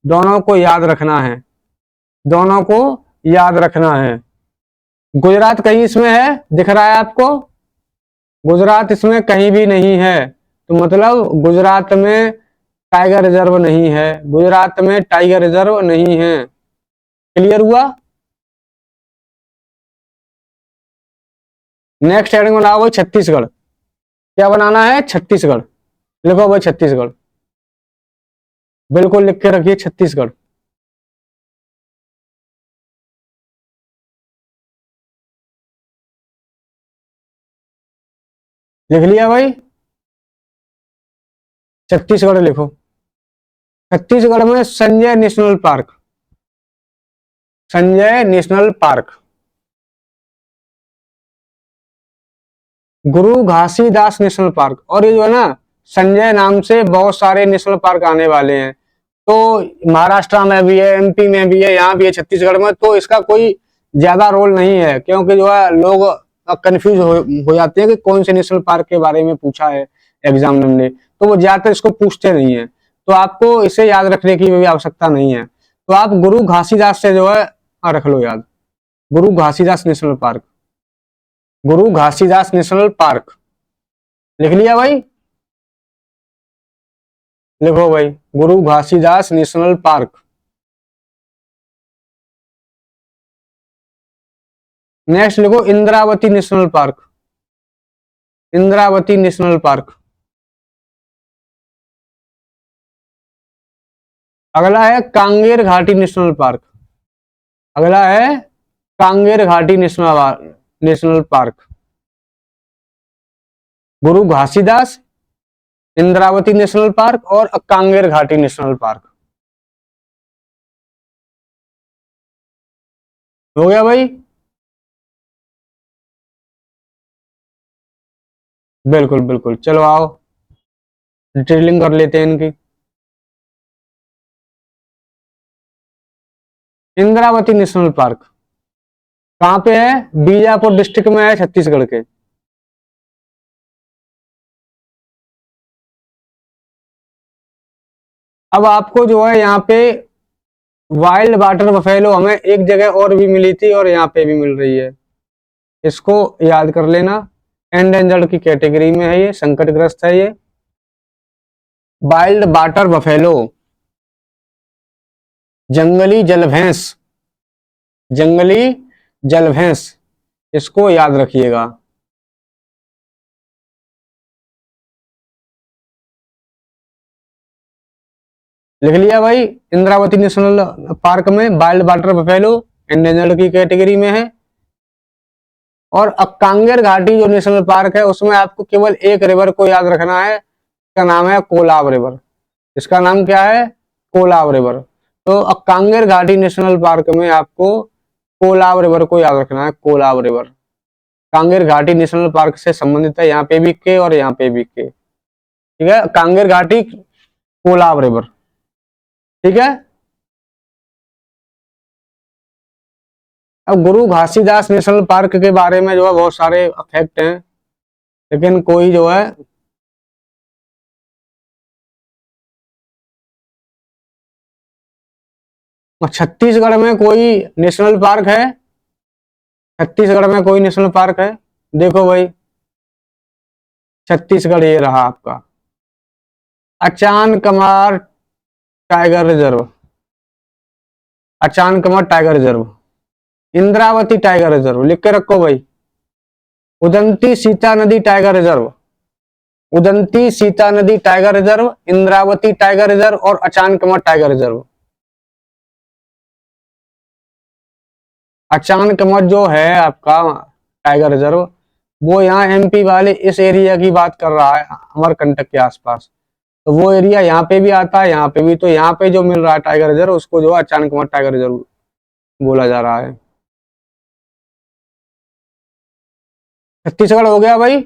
दोनों को याद रखना है, दोनों को याद रखना है। गुजरात कहीं इसमें है? दिख रहा है आपको? गुजरात इसमें कहीं भी नहीं है, तो मतलब गुजरात में टाइगर रिजर्व नहीं है, गुजरात में टाइगर रिजर्व नहीं है। क्लियर हुआ? नेक्स्ट हेडिंग बनाओ भाई छत्तीसगढ़। क्या बनाना है? छत्तीसगढ़। लिखो भाई छत्तीसगढ़, बिल्कुल लिख के रखिए छत्तीसगढ़। लिख लिया भाई? छत्तीसगढ़ लिखो। छत्तीसगढ़ में Sanjay national park, Sanjay national park. गुरु घासीदास नेशनल पार्क। और ये जो है ना, संजय नाम से बहुत सारे नेशनल पार्क आने वाले हैं। तो महाराष्ट्र में भी है, एमपी में भी है, यहाँ भी है, छत्तीसगढ़ में। तो इसका कोई ज्यादा रोल नहीं है, क्योंकि जो है लोग कंफ्यूज हो जाते हैं कि कौन से नेशनल पार्क के बारे में पूछा है एग्जामिनर ने, तो वो ज्यादातर इसको पूछते नहीं है। तो आपको इसे याद रखने की भी आवश्यकता नहीं है। तो आप गुरु घासीदास से जो है रख लो याद, गुरु घासीदास नेशनल पार्क। गुरु घासीदास नेशनल पार्क लिख लिया भाई? लिखो भाई गुरु घासीदास नेशनल पार्क। नेक्स्ट लिखो Indravati national park. Indravati national park. अगला है कांगेर घाटी नेशनल पार्क। अगला है कांगेर घाटी नेशनल पार्क, गुरु घासीदास, इंद्रावती नेशनल पार्क और कांगेर घाटी नेशनल पार्क। हो गया भाई? बिल्कुल बिल्कुल, चलो आओ डिटेलिंग कर लेते हैं इनकी। इंद्रावती नेशनल पार्क कहाँ पे है? बीजापुर डिस्ट्रिक्ट में है, छत्तीसगढ़ के। अब आपको जो है यहाँ पे वाइल्ड वाटर बफेलो हमें एक जगह और भी मिली थी और यहाँ पे भी मिल रही है, इसको याद कर लेना। एंडेंजर्ड की कैटेगरी में है, ये संकटग्रस्त है ये। वाइल्ड वाटर बफेलो, जंगली जल भैंस, जंगली जल भैंस, इसको याद रखिएगा। लिख लिया भाई? इंद्रावती नेशनल पार्क में वाइल्ड वाटर बफेलो एंडेंजर्ड की कैटेगरी में है। और कांगेर घाटी जो नेशनल पार्क है उसमें आपको केवल एक रिवर को याद रखना है, इसका नाम है कोलाब रिवर। इसका नाम क्या है? कोलाब रिवर। तो कांगेर घाटी नेशनल पार्क में आपको कोलाब रिवर को याद रखना है, कोलाब रिवर। कांगेर घाटी नेशनल पार्क से संबंधित है, यहाँ पे भी के और यहाँ पे भी के। ठीक है, कांगेर घाटी कोलाब रिवर। ठीक है। अब गुरु घासीदास नेशनल पार्क के बारे में जो है बहुत सारे फैक्ट हैं, लेकिन कोई जो है छत्तीसगढ़ में कोई नेशनल पार्क है? छत्तीसगढ़ में कोई नेशनल पार्क है? देखो भाई, छत्तीसगढ़ ये रहा आपका Achanakmar tiger reserve, Achanakmar tiger reserve, Indravati tiger reserve, लिख के रखो भाई। उदंती सीता नदी टाइगर रिजर्व, उदंती सीता नदी tiger reserve, Indravati tiger reserve और अचान कमार टाइगर रिजर्व। अचान कमार जो है आपका टाइगर रिजर्व, वो यहाँ एमपी वाले इस एरिया की बात कर रहा है, अमरकंटक के आसपास। तो वो एरिया यहाँ पे भी आता है, यहाँ पे भी। तो यहाँ पे जो मिल रहा है टाइगर रिजर्व, उसको जो है अचान कमार टाइगर रिजर्व बोला जा रहा है। छत्तीसगढ़ हो गया भाई।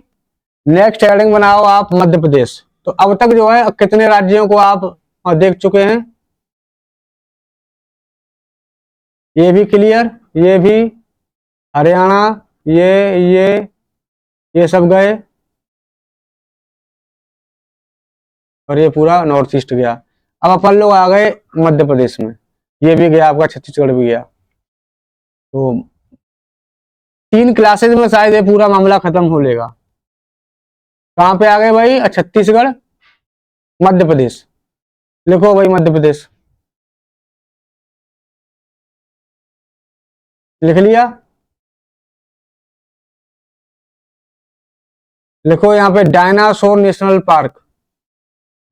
नेक्स्ट हेडिंग बनाओ आप मध्य प्रदेश। तो अब तक जो है कितने राज्यों को आप देख चुके हैं? ये भी क्लियर, ये भी, हरियाणा, ये सब गए और ये पूरा नॉर्थ ईस्ट गया। अब अपन लोग आ गए मध्य प्रदेश में, ये भी गया आपका, छत्तीसगढ़ भी गया। तो 3 क्लासेज में शायद ये पूरा मामला खत्म हो लेगा। कहाँ पे आ गए भाई? छत्तीसगढ़, मध्य प्रदेश। लिखो भाई मध्य प्रदेश, लिख लिया? लिखो यहाँ पे dinosaur national park,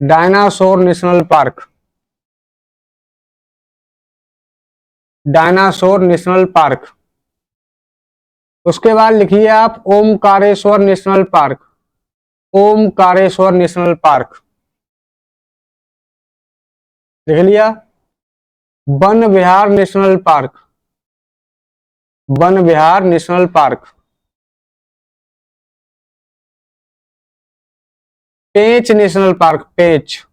dinosaur national park, dinosaur national park. उसके बाद लिखिए आप Omkareshwar national park, Omkareshwar national park. लिख लिया? Van Vihar national park, Van Vihar national park. Pench national park, Pench,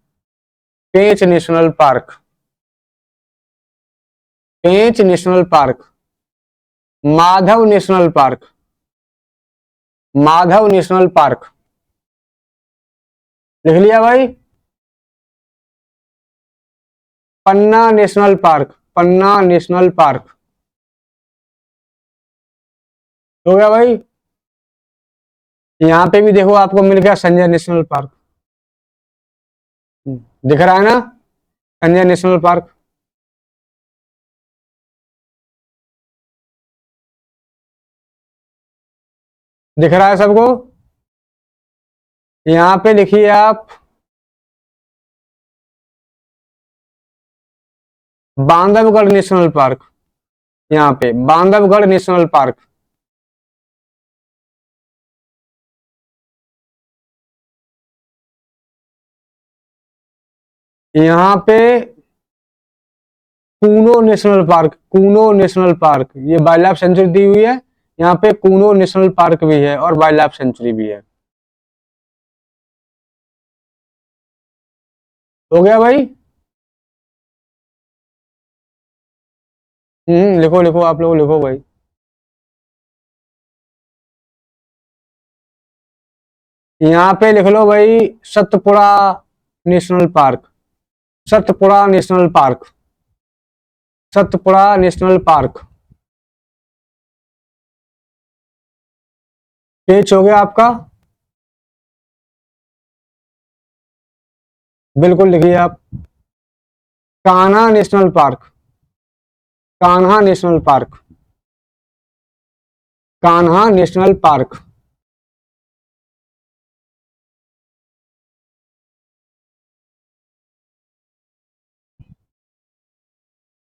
Pench national park, Pench national park. Madhav national park, Madhav national park. लिख लिया भाई? Panna national park, Panna national park. हो गया भाई? यहाँ पे भी देखो आपको मिल गया संजय नेशनल पार्क, दिख रहा है ना, संजय नेशनल पार्क। दिख रहा है सबको? यहाँ पे लिखिए आप बांधवगढ़ नेशनल पार्क, यहाँ पे बांधवगढ़ नेशनल पार्क। यहाँ पे Kuno national park, Kuno national park, ये वाइल्ड लाइफ सेंचुरी दी हुई है। यहाँ पे कूनो नेशनल पार्क भी है और वाइल्ड लाइफ सेंचुरी भी है। हो गया भाई? लिखो लिखो, आप लोग लिखो भाई। यहाँ पे लिख लो भाई, Satpura national park, Satpura national park, Satpura national park. Page हो गया आपका? बिल्कुल लिखिए आप। Kanha national park, Kanha national park, Kanha national park.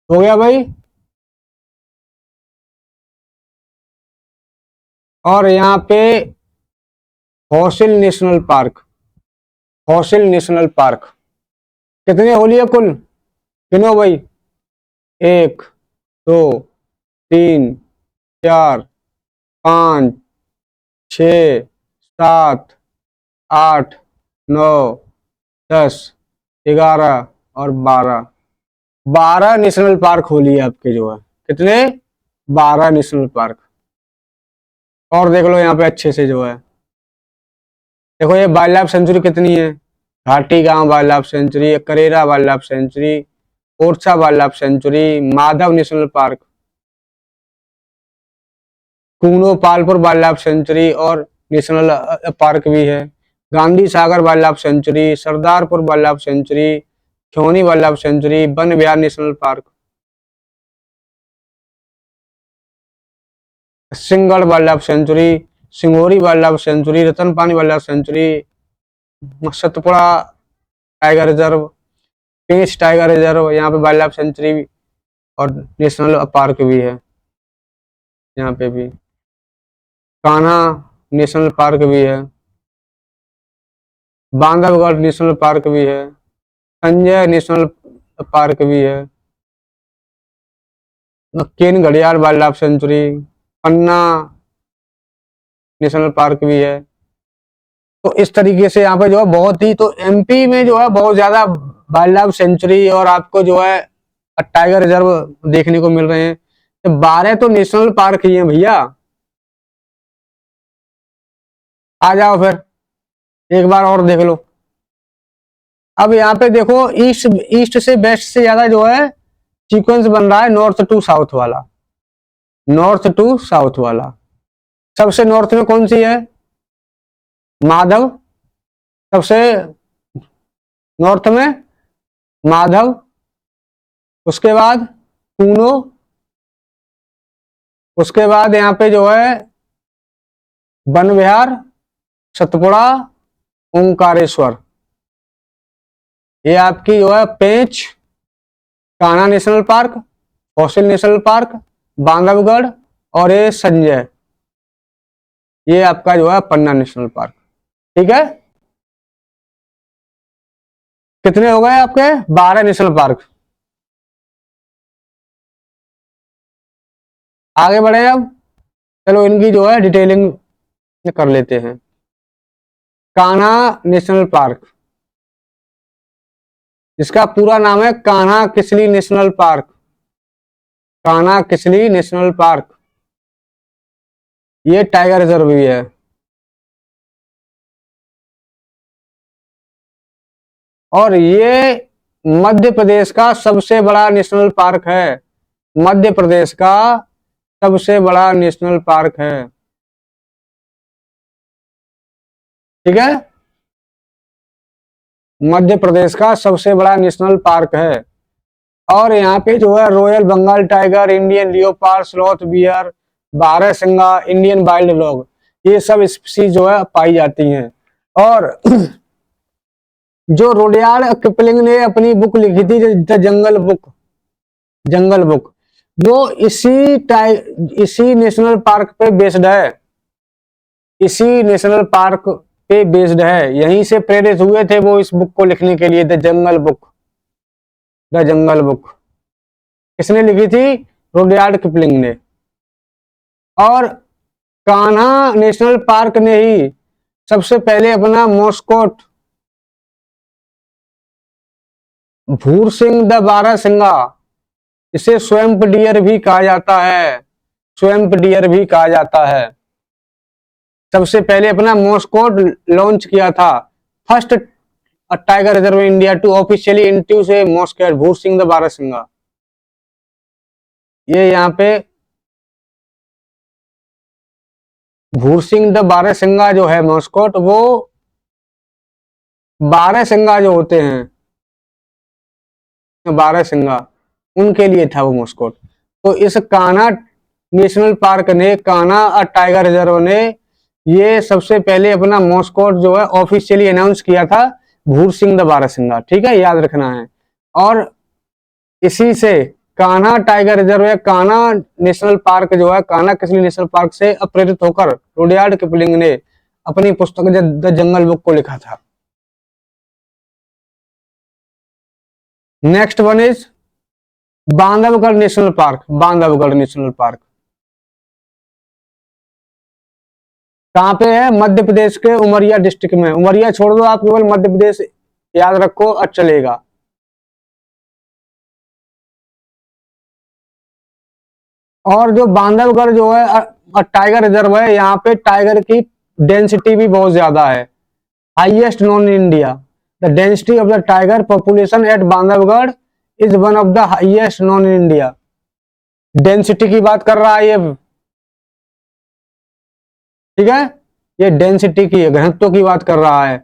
हो गया भाई? और यहाँ पे हॉसिल national park, fossil national park. कितने हो लिए कुल? गिनो भाई। 1 2 3 4 5 6 7 8 9 10 11 और 12, 12 नेशनल पार्क हो लिए आपके जो है। कितने? 12 नेशनल पार्क। और देख लो यहाँ पे अच्छे से जो है, देखो ये वाइल्ड लाइफ सेंचुरी कितनी है। Ghatigaon wild life sanctuary, Karera wild life sanctuary, Orchha wild life sanctuary, Madhav national park, Kuno Palpur wild life sanctuary और नेशनल पार्क भी है, Gandhi Sagar wild life sanctuary, Sardarpur wild life sanctuary, Kheoni wild life sanctuary, Van Vihar national park, Singhgarh wild life sanctuary, Singhori wild life sanctuary, Ratapani wild life sanctuary, Satpura tiger reserve, Pench tiger reserve, यहाँ पे वाइल्ड लाइफ सेंचुरी और नेशनल पार्क भी है। यहाँ पे भी कान्हा नेशनल पार्क भी है, बांधवगढ़ नेशनल पार्क भी है, संजय नेशनल पार्क भी है, केन घड़ियाल वाइल्ड लाइफ सेंचुरी, पन्ना नेशनल पार्क भी है। तो इस तरीके से यहाँ पे जो है बहुत ही, तो एमपी में जो है बहुत ज्यादा वाइल्ड लाइफ सेंचुरी और आपको जो है टाइगर रिजर्व देखने को मिल रहे हैं। तो 12 तो नेशनल पार्क ही हैं भैया। आ जाओ फिर एक बार और देख लो। अब यहाँ पे देखो ईस्ट ईस्ट से वेस्ट से ज्यादा जो है सीक्वेंस बन रहा है नॉर्थ टू साउथ वाला, नॉर्थ टू साउथ वाला। सबसे नॉर्थ में कौन सी है? माधव। सबसे नॉर्थ में माधव, उसके बाद कूनो, उसके बाद यहाँ पे जो है वन विहार, सतपुड़ा, ओंकारेश्वर। ये आपकी जो है Pench, Kanha national park, fossil national park, Bandhavgarh और ये संजय, ये आपका जो है पन्ना नेशनल पार्क। ठीक है? कितने हो गए आपके? 12 नेशनल पार्क। आगे बढ़े अब, चलो इनकी जो है डिटेलिंग कर लेते हैं। कान्हा नेशनल पार्क, इसका पूरा नाम है Kanha Kisli national park, Kanha Kisli national park. ये टाइगर रिजर्व भी है। और ये मध्य प्रदेश का सबसे बड़ा नेशनल पार्क है, मध्य प्रदेश का सबसे बड़ा नेशनल पार्क है। ठीक है? मध्य प्रदेश का सबसे बड़ा नेशनल पार्क है। और यहाँ पे जो है royal Bengal tiger, Indian leopard, sloth bear, barasingha, Indian wild dog, ये सब स्पीशीज जो है पाई जाती हैं। और जो रुडयार्ड किपलिंग ने अपनी बुक लिखी थी the jungle book, jungle book, वो इसी नेशनल पार्क पे बेस्ड है, इसी नेशनल पार्क पे बेस्ड है। यहीं से प्रेरित हुए थे वो इस बुक को लिखने के लिए, the jungle book. The jungle book किसने लिखी थी? रुडयार्ड किपलिंग ने। और कान्हा नेशनल पार्क ने ही सबसे पहले अपना मॉस्कोट भूर सिंह द बारहसिंगा, इसे स्वैम्प डियर भी कहा जाता है, स्वैम्प डियर भी कहा जाता है, सबसे पहले अपना मॉस्कोट लॉन्च किया था। First tiger reserve India to officially introduce a mascot Bhoor Singh the बारहसिंगा। ये यहाँ पे भूर सिंह द बारहसिंगा जो है मॉस्कोट, वो बारहसिंगा जो होते हैं, बारहसिंगा, उनके लिए था वो मॉस्कोट। तो इस कान्हा नेशनल पार्क ने, कान्हा टाइगर रिजर्व ने, ये सबसे पहले अपना मॉस्कोट जो है ऑफिशियली अनाउंस किया था भूर सिंह द बारहसिंगा। ठीक है, याद रखना है। और इसी से कान्हा टाइगर रिजर्व या कान्हा नेशनल पार्क जो है, कान्हा किसली नेशनल पार्क से प्रेरित होकर रुडयार्ड किपलिंग ने अपनी पुस्तक द जंगल बुक को लिखा था। Next one is Bandhavgarh national park. Bandhavgarh national park कहाँ पे है? मध्य प्रदेश के उमरिया डिस्ट्रिक्ट में। उमरिया छोड़ दो आप, केवल मध्य प्रदेश याद रखो, अच्छा चलेगा। और जो बांधवगढ़ जो है टाइगर रिजर्व है, यहाँ पे टाइगर की डेंसिटी भी बहुत ज्यादा है, highest non India. The density of the tiger population at Bandhavgarh is one of the highest non India. Density की बात कर रहा है ये, ठीक है, ये डेंसिटी की, घनत्व की बात कर रहा है।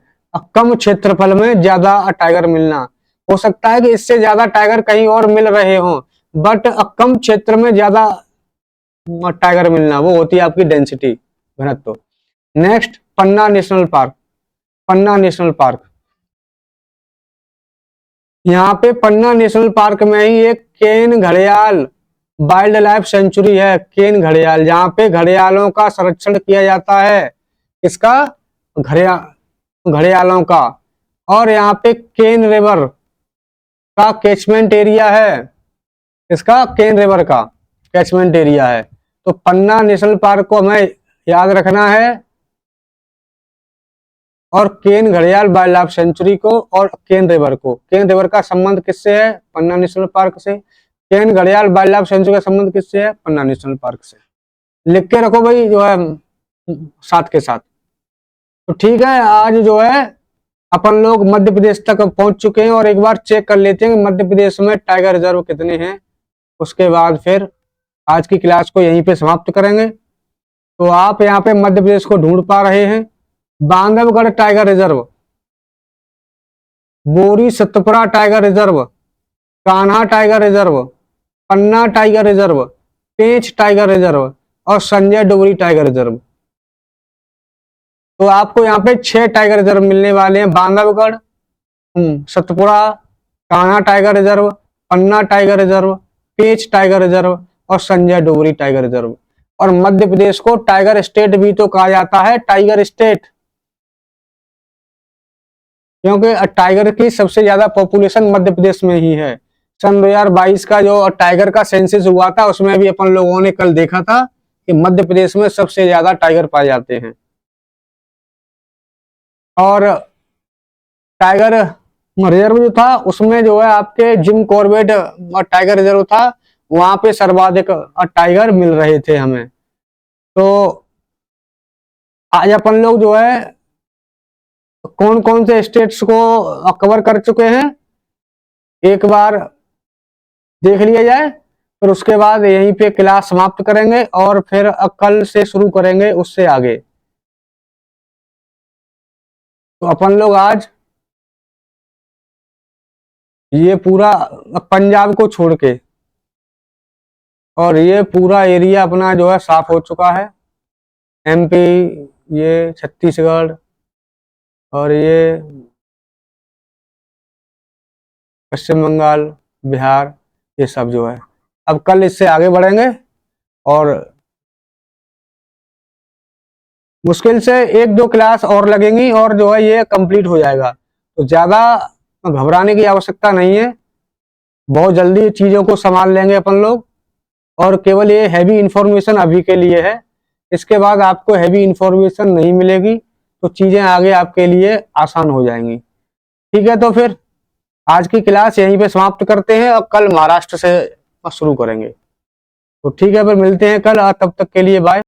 कम क्षेत्रफल में ज्यादा टाइगर मिलना, हो सकता है कि इससे ज्यादा टाइगर कहीं और मिल रहे हो, बट कम क्षेत्र में ज्यादा टाइगर मिलना, वो होती है आपकी डेंसिटी, घनत्व। नेक्स्ट पन्ना national park. Panna national park, यहाँ पे पन्ना नेशनल पार्क में ही एक केन घड़ियाल वाइल्ड लाइफ सेंचुरी है। केन घड़ियाल, जहाँ पे घड़ियालों का संरक्षण किया जाता है। किसका? घड़ियालों का। और यहाँ पे केन रिवर का कैचमेंट एरिया है। इसका केन रिवर का कैचमेंट एरिया है। तो पन्ना नेशनल पार्क को हमें याद रखना है, और केन घड़ियाल वाइल्ड लाइफ सेंचुरी को, और केन रिवर को। केन रिवर का संबंध किससे है? पन्ना नेशनल पार्क से। केन घड़ियाल वाइल्ड लाइफ सेंचुरी का संबंध किससे है? पन्ना नेशनल पार्क से। लिख के रखो भाई, जो है साथ के साथ। तो ठीक है, आज जो है अपन लोग मध्य प्रदेश तक पहुंच चुके हैं, और एक बार चेक कर लेते हैं कि मध्य प्रदेश में टाइगर रिजर्व कितने हैं। उसके बाद फिर आज की क्लास को यहीं पे समाप्त करेंगे। तो आप यहाँ पे मध्य प्रदेश को ढूंढ पा रहे हैं। Bandhavgarh tiger reserve, Bori Satpura tiger reserve, Kanha tiger reserve, Panna tiger reserve, Pench tiger reserve, और संजय डोगरी टाइगर रिजर्व। तो आपको यहाँ पे 6 टाइगर रिजर्व मिलने वाले हैं। Bandhavgarh, Satpura, Kanha tiger reserve, Panna tiger reserve, Pench tiger reserve, और संजय डोगरी टाइगर रिजर्व। और मध्य प्रदेश को टाइगर स्टेट भी तो कहा जाता है, टाइगर स्टेट, क्योंकि टाइगर की सबसे ज्यादा पॉपुलेशन मध्य प्रदेश में ही है। सन 2022 का जो टाइगर का सेंसस हुआ था, उसमें भी अपन लोगों ने कल देखा था कि मध्य प्रदेश में सबसे ज्यादा टाइगर पाए जाते हैं। और टाइगर रिजर्व जो था, उसमें जो है आपके जिम कॉर्बेट टाइगर रिजर्व था, वहां पे सर्वाधिक टाइगर मिल रहे थे हमें। तो आज अपन लोग जो है कौन कौन से स्टेट्स को कवर कर चुके हैं, एक बार देख लिया जाए, फिर उसके बाद यहीं पे क्लास समाप्त करेंगे, और फिर कल से शुरू करेंगे उससे आगे। तो अपन लोग आज ये पूरा पंजाब को छोड़ के, और ये पूरा एरिया अपना जो है साफ हो चुका है। एमपी, ये छत्तीसगढ़, और ये पश्चिम बंगाल, बिहार, ये सब जो है अब कल इससे आगे बढ़ेंगे और मुश्किल से 1-2 क्लास और लगेंगी और जो है ये कंप्लीट हो जाएगा। तो ज्यादा घबराने की आवश्यकता नहीं है, बहुत जल्दी चीजों को संभाल लेंगे अपन लोग। और केवल ये हैवी इंफॉर्मेशन अभी के लिए है, इसके बाद आपको हैवी इंफॉर्मेशन नहीं मिलेगी, तो चीजें आगे आपके लिए आसान हो जाएंगी। ठीक है, तो फिर आज की क्लास यहीं पे समाप्त करते हैं और कल महाराष्ट्र से शुरू करेंगे। तो ठीक है, फिर मिलते हैं कल, तब तक के लिए बाय।